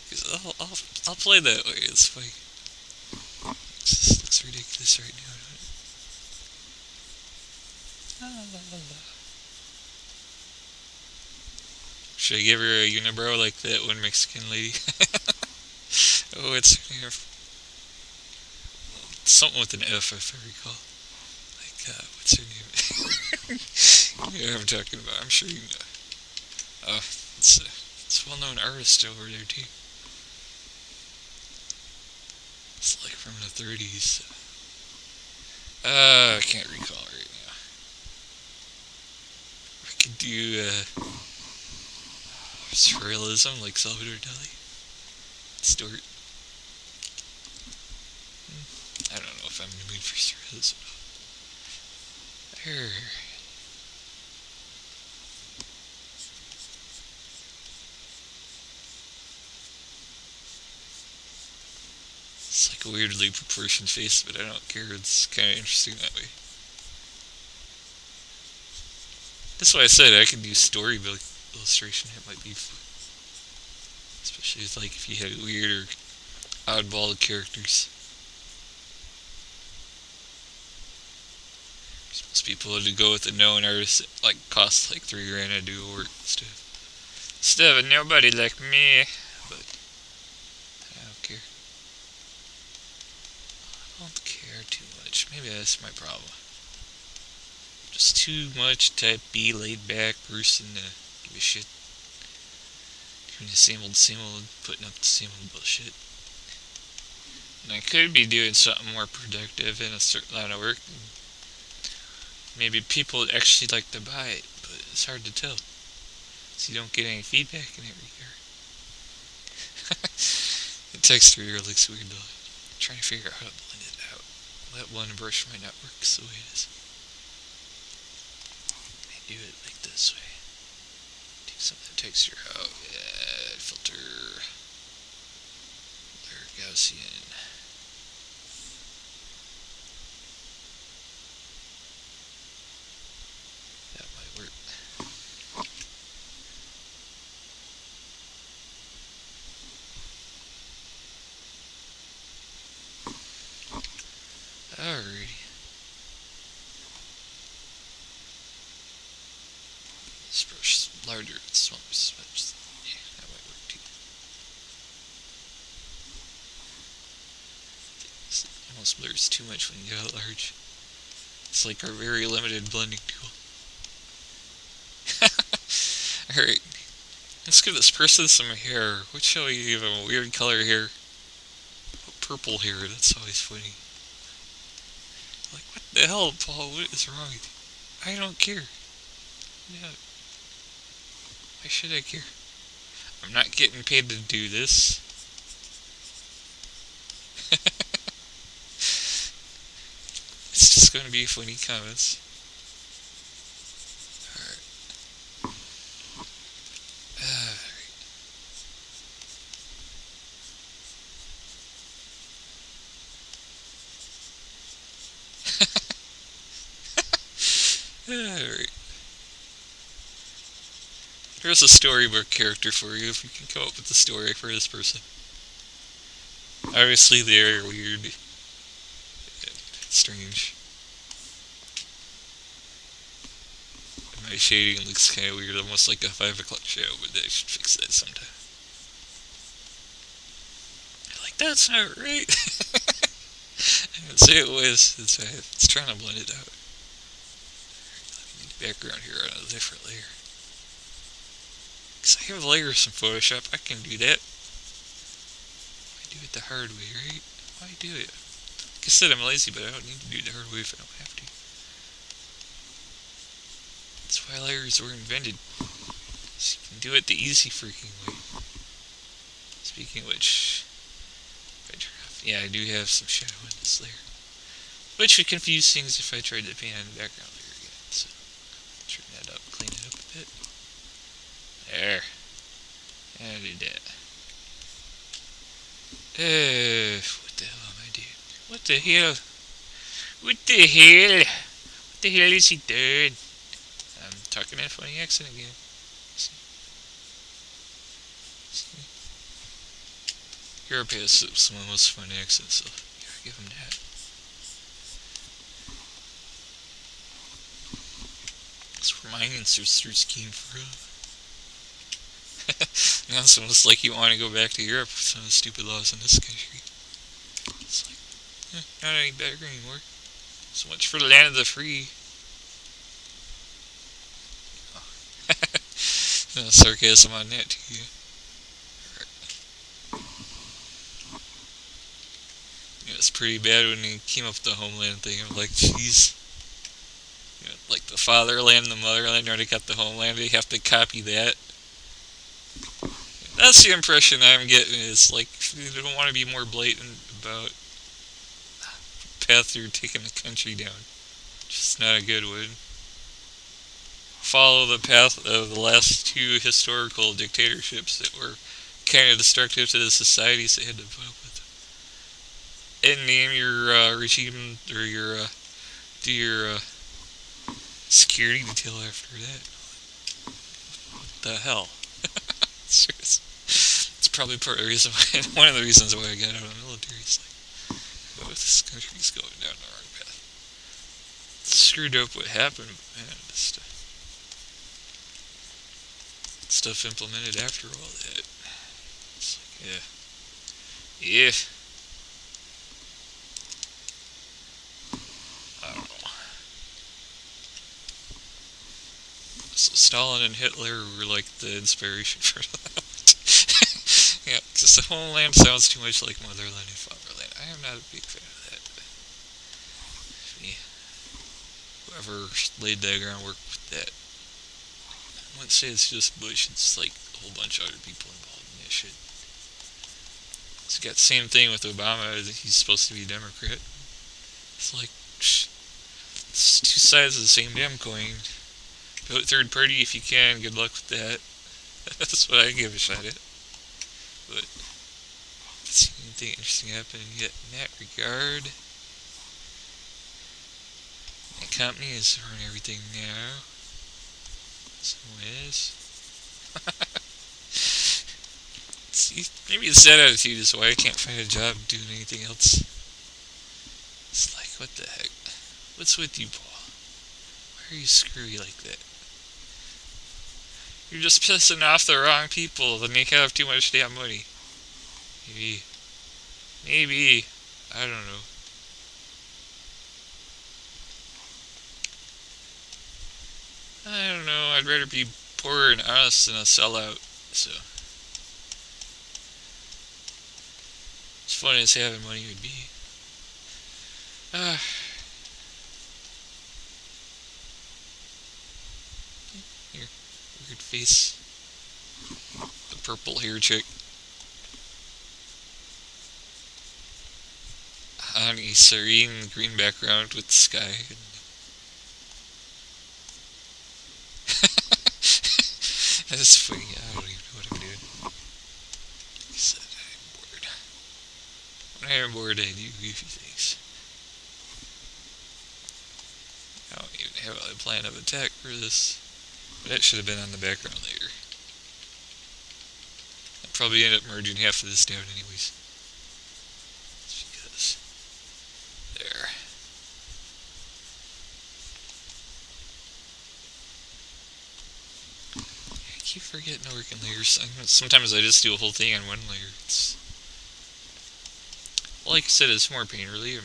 Because I'll play that way. It's funny. It just looks ridiculous right now. Should I give her a unibrow like that one Mexican lady? Oh, it's her name. Something with an F, if I recall. Like, what's her name? You know what I'm talking about. I'm sure you know. Oh, it's a well-known artist over there, too. It's like from the 30s. I can't recall right now. I could do, surrealism like Salvador Dali. Stuart. I don't know if I'm in the mood for surrealism. It's like a weirdly proportioned face, but I don't care. It's kind of interesting that way. That's why I said I could do storybook illustration. It might be fun. Especially like if you had weird or oddball characters. Most people would go with a known artist that like costs like $3,000 to do work and stuff. Instead of nobody like me, but I don't care. I don't care too much. Maybe that's my problem. Just too much type B laid back person to give a shit. Doing the same old, putting up the same old bullshit. And I could be doing something more productive in a certain line of work. Maybe people would actually like to buy it, but it's hard to tell. So you don't get any feedback in that regard. The text reader looks weird though. I'm trying to figure out how to blend it out. That one brush might not work the way it is. I do it like this way. Take some of the texture out. Yeah, filter. Blur Gaussian. That might work. Alrighty. This brush is larger, it's smaller. Yeah, that might work too. It almost blurs too much when you get it large. It's like our very limited blending tool. Alright. Let's give this person some hair. What shall we give him? A weird color hair. Purple hair, that's always funny. Like, what the hell, Paul? What is wrong with you? I don't care. Yeah. Why should I care? I'm not getting paid to do this. It's just going to be funny comments. Alright. Here's a storybook character for you if you can come up with a story for this person. Obviously they're weird and strange. My shading looks kind of weird, almost like a 5 o'clock shadow, but I should fix that sometime. Like, that's not right. I didn't say it was. It's trying to blend it out. Background here on a different layer. Because I have layers in Photoshop, I can do that. Why do it the hard way, right? Why do it? Like I said, I'm lazy, but I don't need to do it the hard way if I don't have to. That's why layers were invented. So you can do it the easy freaking way. Speaking of which, yeah, I do have some shadow in this layer. Which would confuse things if I tried to paint on the background layer again. So, turn that up, clean it up a bit. There. I did that. What the hell am I doing? What the hell? What the hell? What the hell is he doing? I'm talking in a funny accent again. See? Europe has some of the most fun accents, so you gotta give him that. That's where my ancestors came from. Now it's almost like you want to go back to Europe with some of the stupid laws in this country. It's like, not any better anymore. So much for the land of the free. No sarcasm on that too. Yeah, it's pretty bad when they came up with the homeland thing. I'm like, jeez. You know, like the fatherland and the motherland already got the homeland. They have to copy that. That's the impression I'm getting. Is like they don't want to be more blatant about the path they're taking the country down. Just not a good one. Follow the path of the last two historical dictatorships that were kind of destructive to the societies they had to put up with. And name your regime or do your security detail after that. What the hell? It's probably part of the reason why, one of the reasons why I got out of the military. It's like, oh, this country's going down the wrong path. It's screwed up what happened, but man, this stuff implemented after all that. It's like, yeah. I don't know. So Stalin and Hitler were like the inspiration for that. Yeah, because the homeland sounds too much like motherland and fatherland. I am not a big fan of that. Me, whoever laid that groundwork with that, I wouldn't say it's just Bush. It's like a whole bunch of other people involved in that shit. It's got the same thing with Obama. He's supposed to be a Democrat. It's like, it's two sides of the same damn coin. Vote third party if you can. Good luck with that. That's what I give a shot at. But see anything interesting happening yet in that regard? My company is running everything now. Some ways. See, maybe it's that attitude is why I can't find a job doing anything else. It's like, what the heck? What's with you, Paul? Why are you screwy like that? You're just pissing off the wrong people, then you have too much damn money. Maybe. I don't know. I don't know. I'd rather be poor and honest than a sellout. So, as fun as having money would be. Here, weird face. The purple hair chick. Honey, serene green background with the sky. That's funny. I don't even know what I'm doing. Like I said, I'm bored. When I'm bored, I do goofy things. I don't even have a plan of attack for this. But that should have been on the background later. I'll probably end up merging half of this down anyways. Just because. There. I keep forgetting to work in layers. Sometimes I just do a whole thing on one layer. Like I said, it's more pain relief.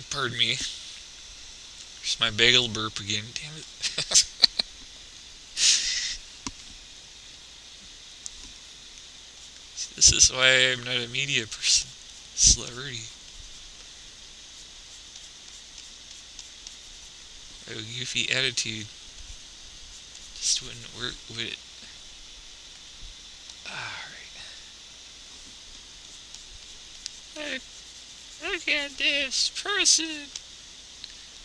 Pardon me. There's my bagel burp again. Damn it. This is why I'm not a media person. Celebrity. I have a goofy attitude. Just wouldn't work with it. Alright. Look at this person.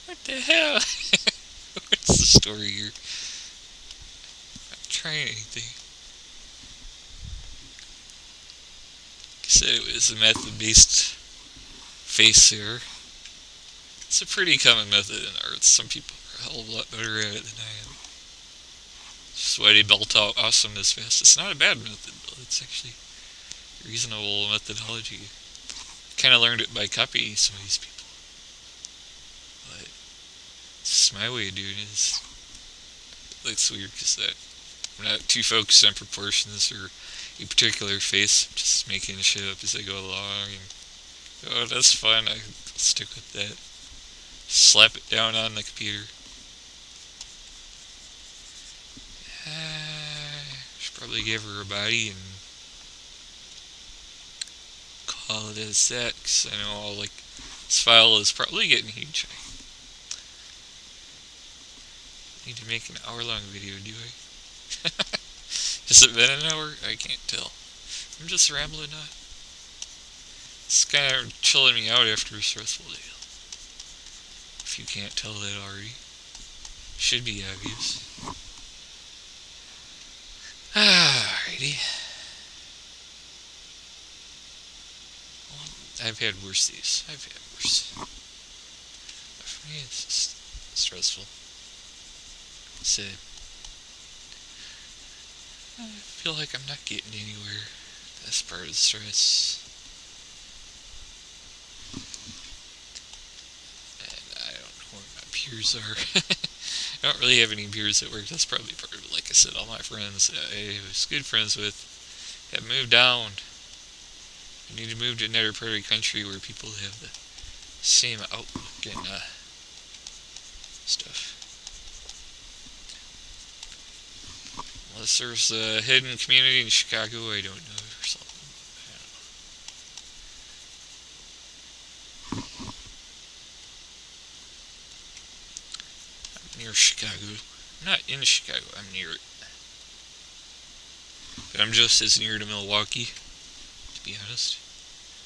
What the hell? What's the story here? I'm not trying anything. Like I said, it was a method-based face here. It's a pretty common method in art. Some people are a hell of a lot better at it than I am. Sweaty belt out awesomeness fast. It's not a bad method, but it's actually a reasonable methodology. Kind of learned it by copying some of these people. But it's just my way of doing it. It's weird because I'm not too focused on proportions or a particular face. I'm just making shit up as I go along. And, oh, that's fun. I'll stick with that. Slap it down on the computer. Should probably give her a body and call it as that, because I know this file is probably getting huge. I need to make an hour-long video, do I? Has it been an hour? I can't tell. I'm just rambling on. It's kind of chilling me out after a stressful day. If you can't tell that already. Should be obvious. Alrighty. Well, I've had worse days. I've had worse. But for me, it's just stressful. So, I feel like I'm not getting anywhere. That's part of the stress. And I don't know where my peers are. I don't really have any peers at work. That's probably part of it. Like I said, all my friends that I was good friends with have moved down. I need to move to another part of the country where people have the same outlook and stuff. Unless there's a hidden community in Chicago, I don't know, or something. I'm near Chicago. I'm not in Chicago, I'm near it. But I'm just as near to Milwaukee, to be honest.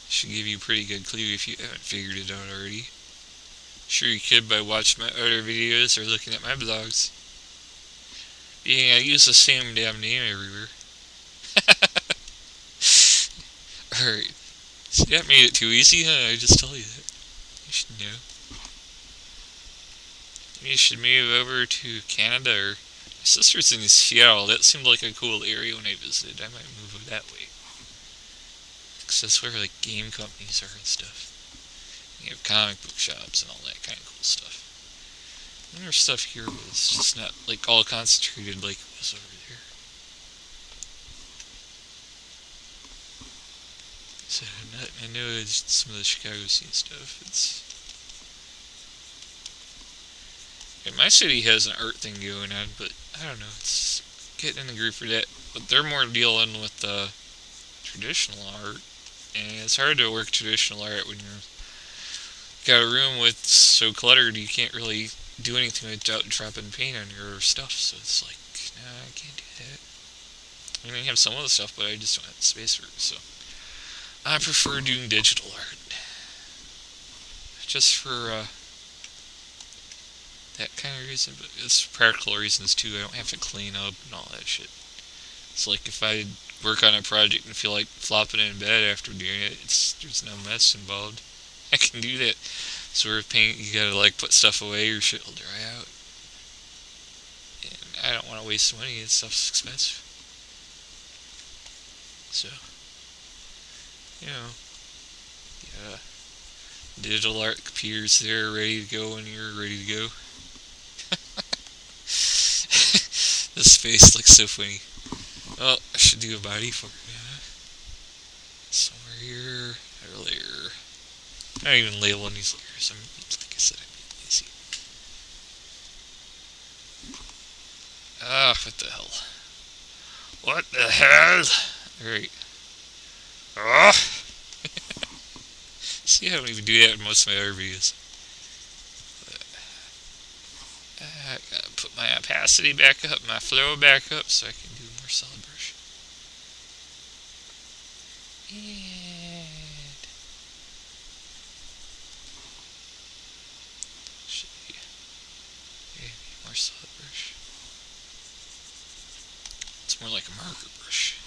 Should give you a pretty good clue if you haven't figured it out already. Sure you could by watching my other videos or looking at my blogs. Being I use the same damn name everywhere. Alright. See, that made it too easy, huh? I just told you that. You should know. Maybe you should move over to Canada, or my sister's in Seattle. That seemed like a cool area when I visited. I might move that way. Because that's where like game companies are and stuff. You have comic book shops and all that kind of cool stuff. And there's stuff here, but it's just not like all concentrated like it was over there. So I know it's some of the Chicago scene stuff. My city has an art thing going on, but I don't know. It's getting in the groove for that. But they're more dealing with the traditional art, and it's hard to work traditional art when you've got a room with so cluttered you can't really do anything without dropping paint on your stuff. So it's like, nah, I can't do that. I mean, I have some of the stuff, but I just don't have the space for it. So I prefer doing digital art, just for that kind of reason. But it's practical reasons too. I don't have to clean up and all that shit. It's like if I work on a project and feel like flopping in bed after doing it, there's no mess involved. I can do that. So with paint, you gotta like put stuff away or shit will dry out. And I don't want to waste money. This stuff's expensive. So, you know, yeah, digital art computers there ready to go when you're ready to go. This face looks so funny. Oh, I should do a body for it. Somewhere here, earlier. I'm not even labeling these layers. Like I said, I'm being lazy. Ah, what the hell? What the hell? Alright. Ah! See, I don't even do that in most of my other videos. I gotta put my opacity back up, my flow back up, so I can do more solid brush. And should be more solid brush. It's more like a marker brush.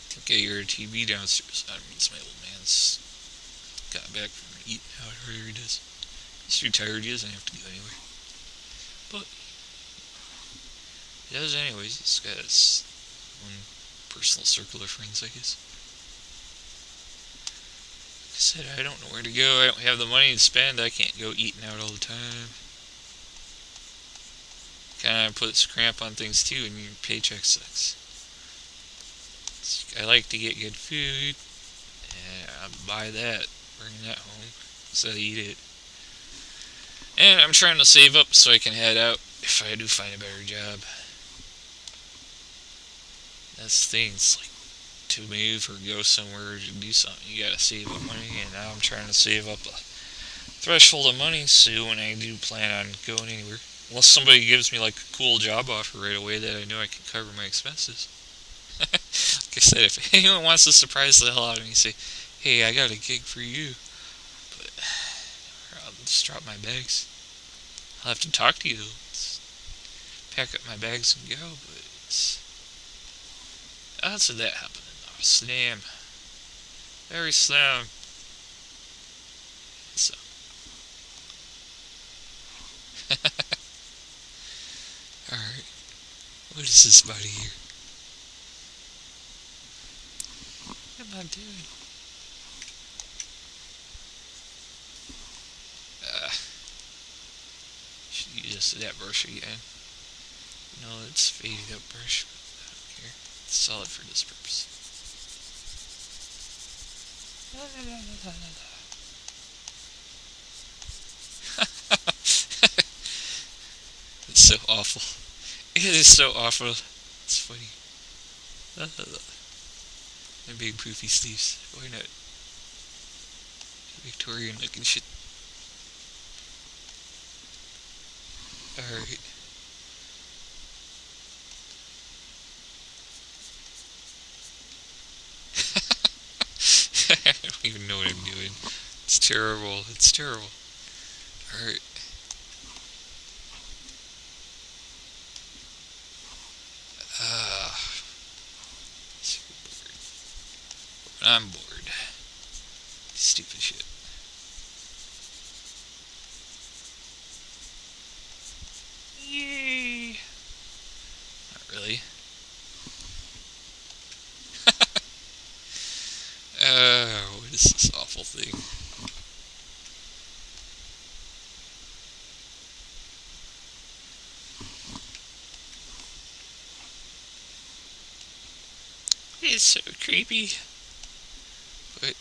I think I hear a TV downstairs. That means my old man's got back from eating out, whatever he does. He's too tired, he doesn't have to go anywhere. But he does anyways. He's got his own personal circle of friends, I guess. Like I said, I don't know where to go. I don't have the money to spend. I can't go eating out all the time. Kind of puts a cramp on things too, and your paycheck sucks. I like to get good food, and I buy that, bring that home, so I eat it. And I'm trying to save up so I can head out if I do find a better job. That's the thing, it's like to move or go somewhere to do something, you gotta save up money, and now I'm trying to save up a threshold of money so when I do plan on going anywhere, unless somebody gives me like a cool job offer right away that I know I can cover my expenses. Like I said, if anyone wants to surprise the hell out of me and say, hey, I got a gig for you, but I'll just drop my bags. I'll have to talk to you. Pack up my bags and go, but how did that happen? Oh, slam. Very slam. So. Alright. What is this body here? What am I doing? close to that brush again. No, it's faded out brush. I don't care. It's solid for this purpose. It's so awful. It is so awful. It's funny. The big poofy sleeves. Why not? Victorian looking shit. Alright. I don't even know what I'm doing. It's terrible. It's terrible. Alright. I'm bored. Stupid shit. Yay! Not really. What is this awful thing? It's so creepy. What?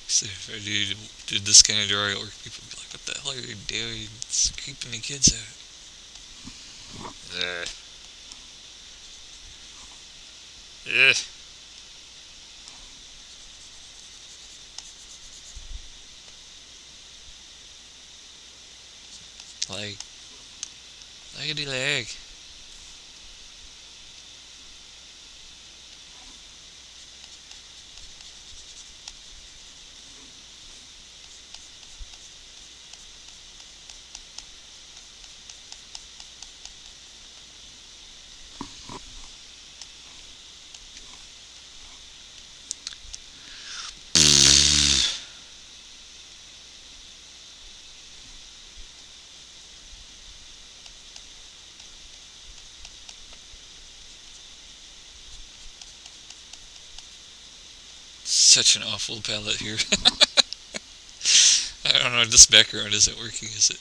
So if I did this kind of drawing work, people would be like, what the hell are you doing? It's creeping the kids out. Ugh. Ugh. Leggedy leg. Such an awful palette here. I don't know, this background isn't working, is it?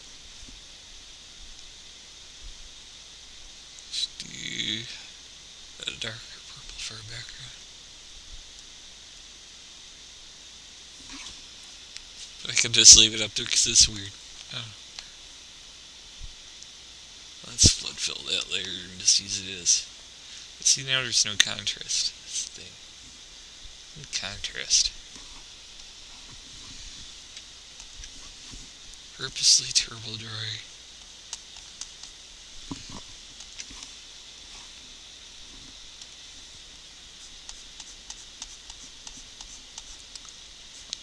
Just do a darker purple for a background. I can just leave it up there because it's weird. Oh. Let's flood fill that layer and just use it as. But see, now there's no contrast. That's the thing. No contrast. Purposely terrible drawing.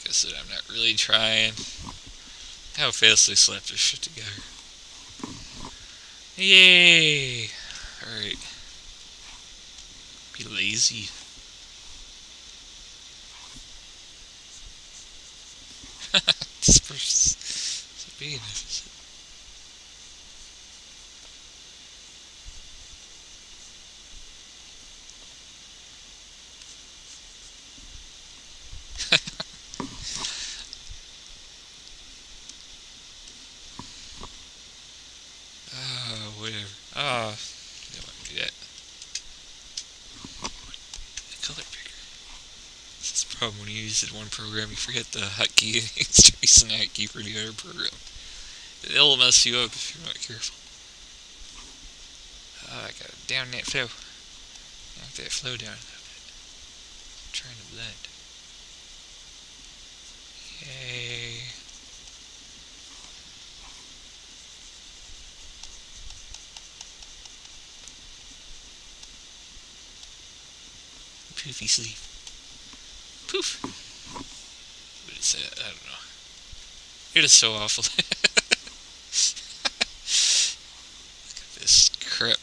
Guess that I'm not really trying. How fast I slap this shit together. Yay! Alright. Be lazy. This person's so big enough, is it? Whatever. Don't want to do that. The color picker. This is the problem when you use it in one program, you forget the hotkey and you start using the hotkey for the other program. It'll mess you up if you're not careful. I gotta down that flow. Knock that flow down a little bit. I'm trying to blend. Yay. Poofy sleeve. Poof. What is that? I don't know. It is so awful. Look at this crap.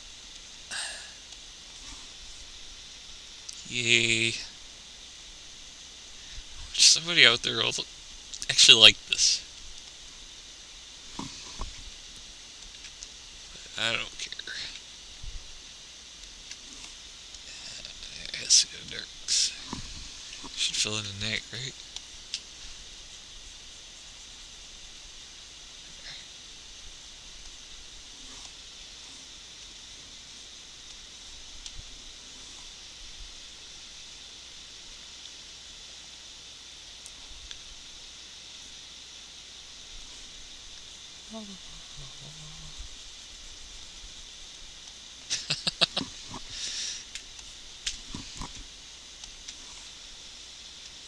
Yay. Somebody out there will actually like this. But I don't care. It has to go darks. Should fill in the neck, right?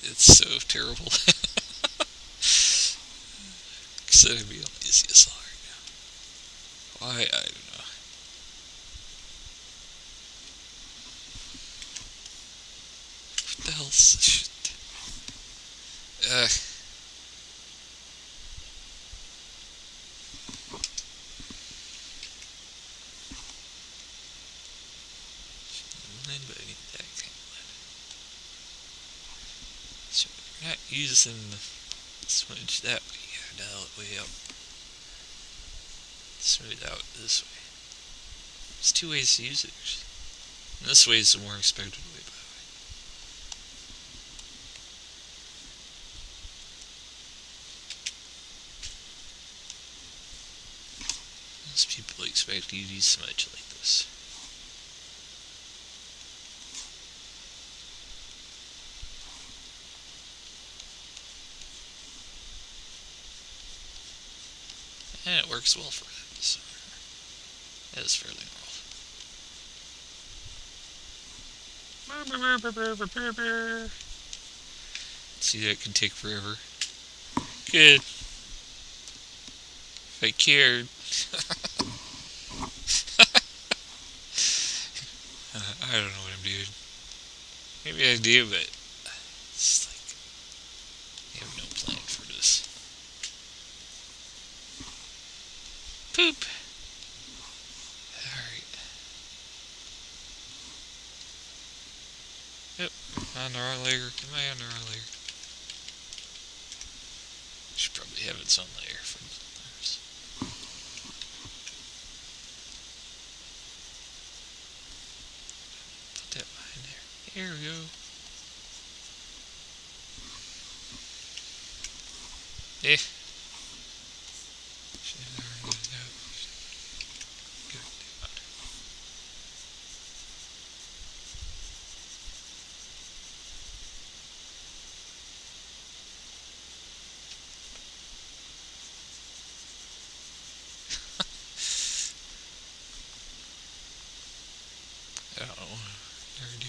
It's so terrible. Consider me on easiest right now. Why? I don't know. What the hell's this shit? But I need that kind of lead. So we're not using the smudge that way. You gotta dial it way up. Smooth out this way. There's two ways to use it. And this way is the more expected way, by the way. Most people expect you to use smudge like this. And it works well for that, so that is fairly normal. See, that could take forever. Good. If I cared. I don't know what I'm doing. Maybe I do, but it's like I have no plan for this. Poop. Alright. Yep. On the wrong layer. Am I on the wrong layer? Should probably have its own layer for others. Put that behind there. Here we go. Eh. I don't know. Never do.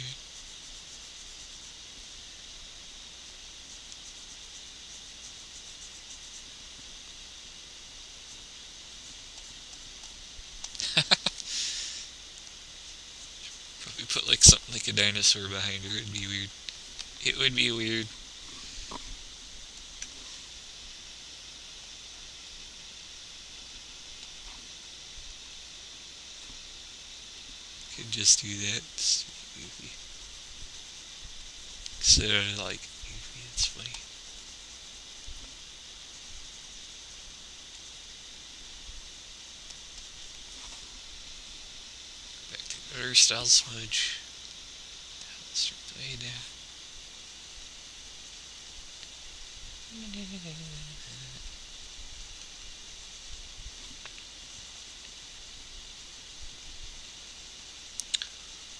Probably put like something like a dinosaur behind her. It'd be weird. It would be weird. Could just do that. Just goofy. Consider it like goofy. It's funny. Back to other style smudge. Strip the way down.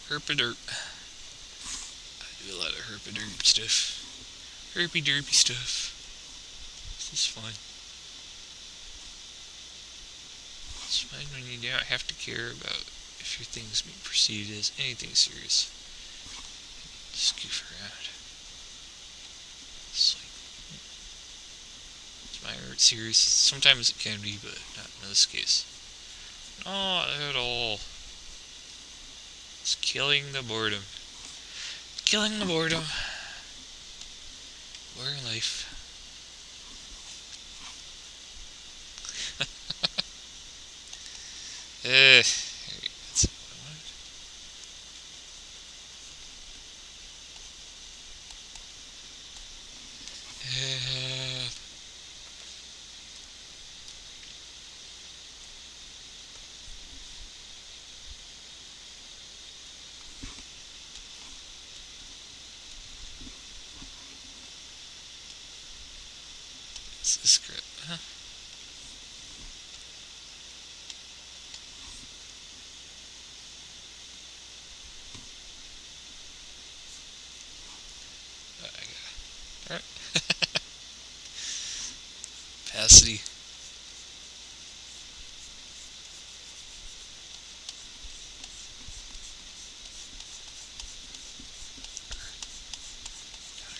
Herpaderp. I do a lot of herpaderp stuff. Herpy derpy stuff. This is fun. It's fun when you don't have to care about if your thing's being perceived as anything serious. Just goof around. It's like, it's my art serious. Sometimes it can be, but not in this case. Not at all. It's killing the boredom. Killing the boredom. Boring life. That's what I wanted. What's this crap? Huh? I got it. Alright. Opacity.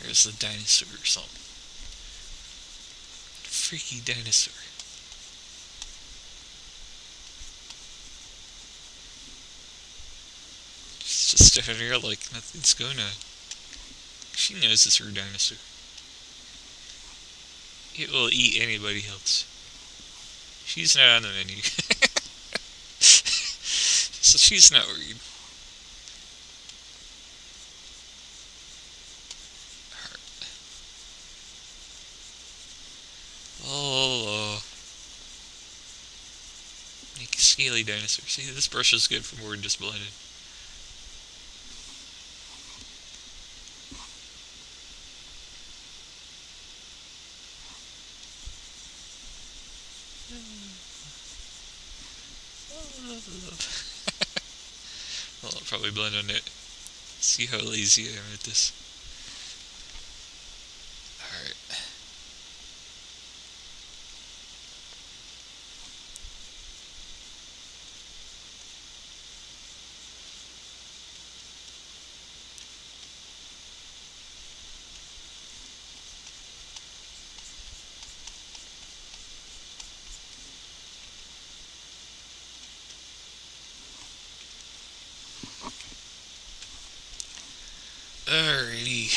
There's the dinosaur or something. Freaky dinosaur. She's just standing here like nothing's going on. She knows it's her dinosaur. It will eat anybody else. She's not on the menu. So she's not worried. Oh, make a scaly dinosaur. See, this brush is good for more just blended. Well, I'll probably blend on it. See how lazy I am at this. Alright. Alrighty.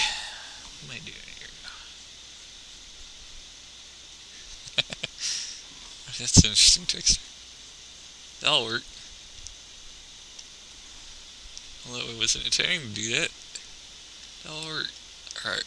What am I doing here now? That's an interesting texture. That'll work. Although I wasn't intending to do that. That'll work. Alright.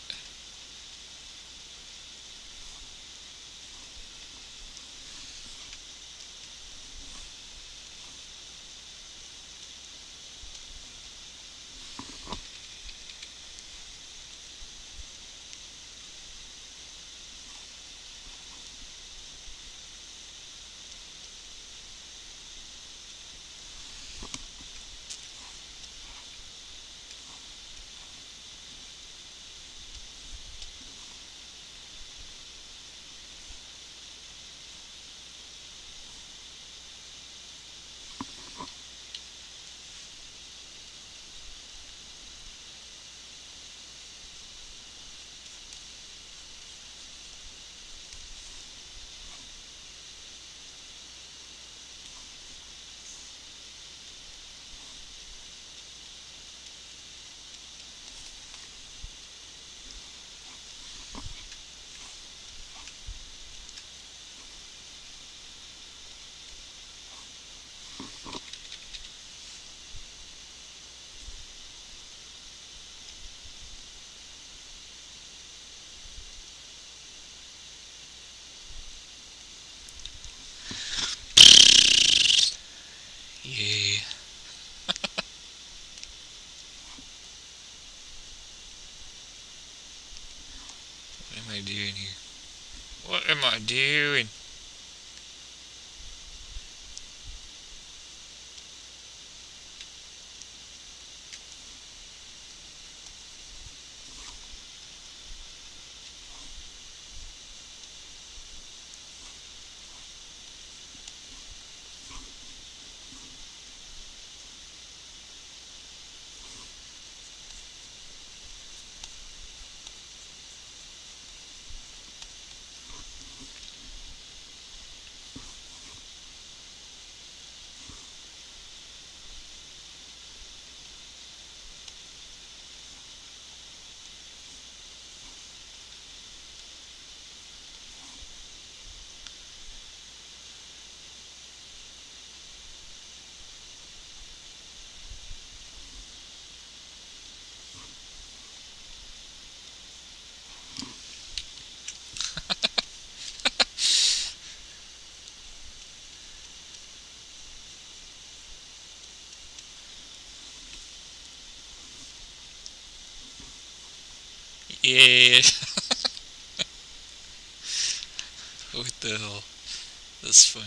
Yay. What am I doing here? What am I doing? Yeah. What the hell? That's fun.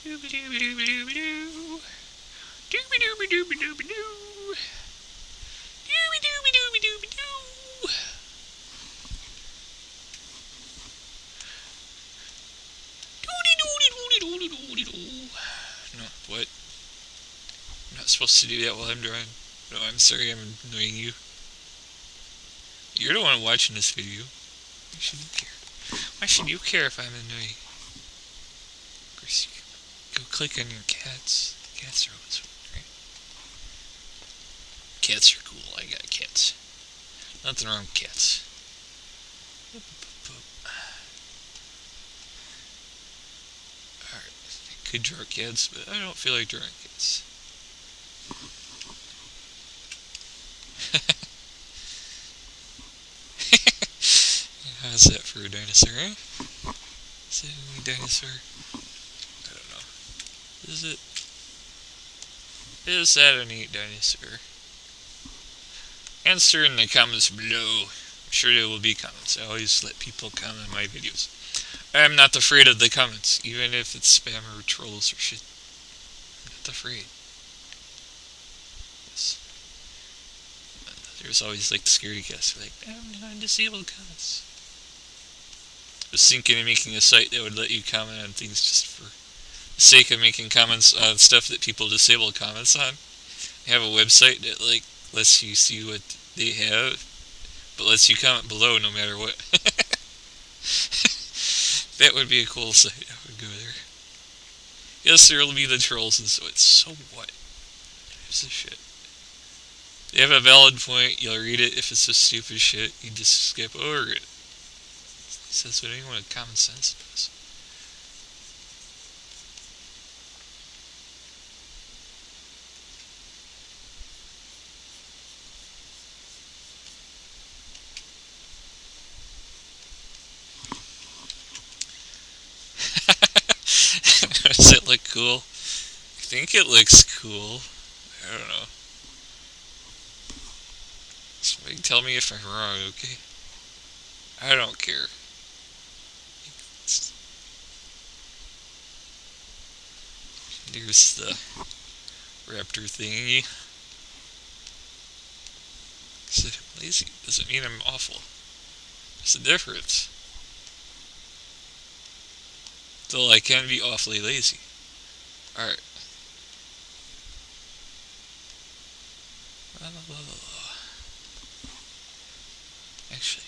Dooby-dooby-dooby-doo. Dooby-dooby-dooby-dooby-doo. Dooby-dooby-dooby-dooby-doo. Doody-doody-doody-doody-doody-doo. No, what? not supposed to do that while I'm drawing. No, I'm sorry I'm annoying you. You're the one watching this video. Why should you care? Why should you care if I'm annoying? Of course you can go click on your cats. Cats are always fun, right? Cats are cool. I got cats. Nothing wrong with cats. Alright, I could draw cats, but I don't feel like drawing cats. How's that for a dinosaur, eh? Is it a dinosaur? I don't know. Is it? Is that a neat dinosaur? Answer in the comments below. I'm sure there will be comments. I always let people comment on my videos. I'm not afraid of the comments, even if it's spam or trolls or shit. I'm not afraid. Yes. There's always like the scaredy cats who are like, I'm not disabled comments. I was thinking of making a site that would let you comment on things just for the sake of making comments on stuff that people disable comments on. I have a website that like lets you see what they have, but lets you comment below no matter what. That would be a cool site. I would go there. Yes, there will be the trolls, and so what? Who's this shit? They have a valid point. You'll read it. If it's just stupid shit, you just skip over it. That's what anyone with common sense does. Does it look cool? I think it looks cool. I don't know. Somebody tell me if I'm wrong, okay? I don't care. There's the raptor thingy. Said I'm lazy. Doesn't mean I'm awful. There's a difference. Though I can be awfully lazy. Alright. Actually.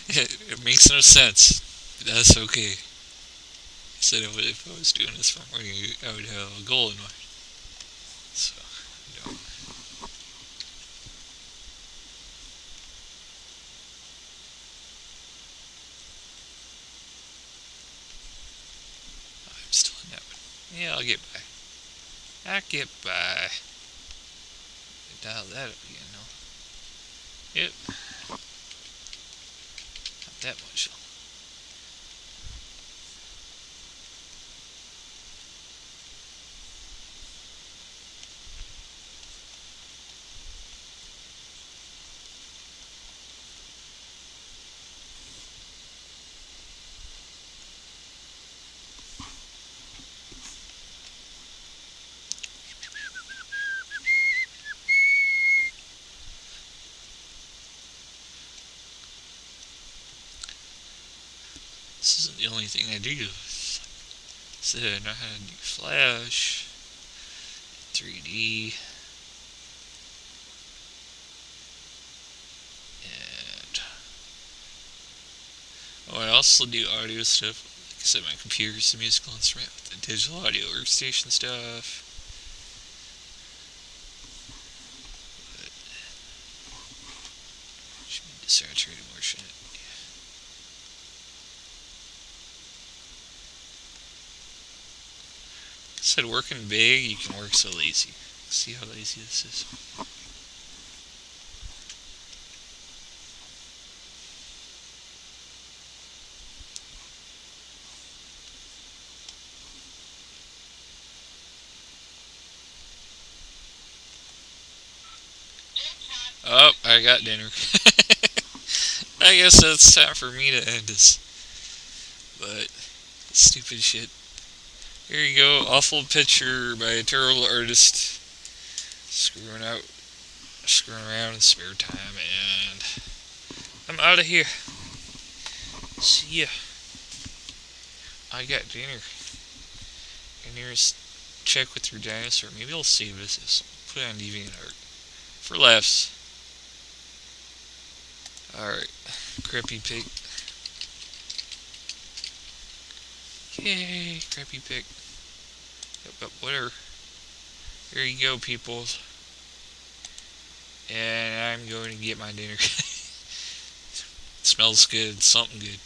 Yeah. It makes no sense. But that's okay. I said if I was doing this for money, I would have a goal in mind. So, you know. I'm still in that one. Yeah, I'll get by. I'll get by. Dial that up again, no? Yep. Not that much. the only thing I do. So I know how to do Flash, 3D, and I also do audio stuff. Like I said, my computer is a musical instrument with the digital audio workstation stuff. But should be desaturated more, shouldn't it? Like I said, working big, you can work so lazy. See how lazy this is? Oh, I got dinner. I guess it's time for me to end this. But, stupid shit. Here you go, awful picture by a terrible artist. Screwing around in spare time, and I'm out of here. See ya. I got dinner. And here's check with your dinosaur. Maybe I'll save this. Put it on DeviantArt. For laughs. Alright. Crappy pig. Yay, crappy pig. Yep, whatever. Here you go, people. And I'm going to get my dinner. Smells good. Something good.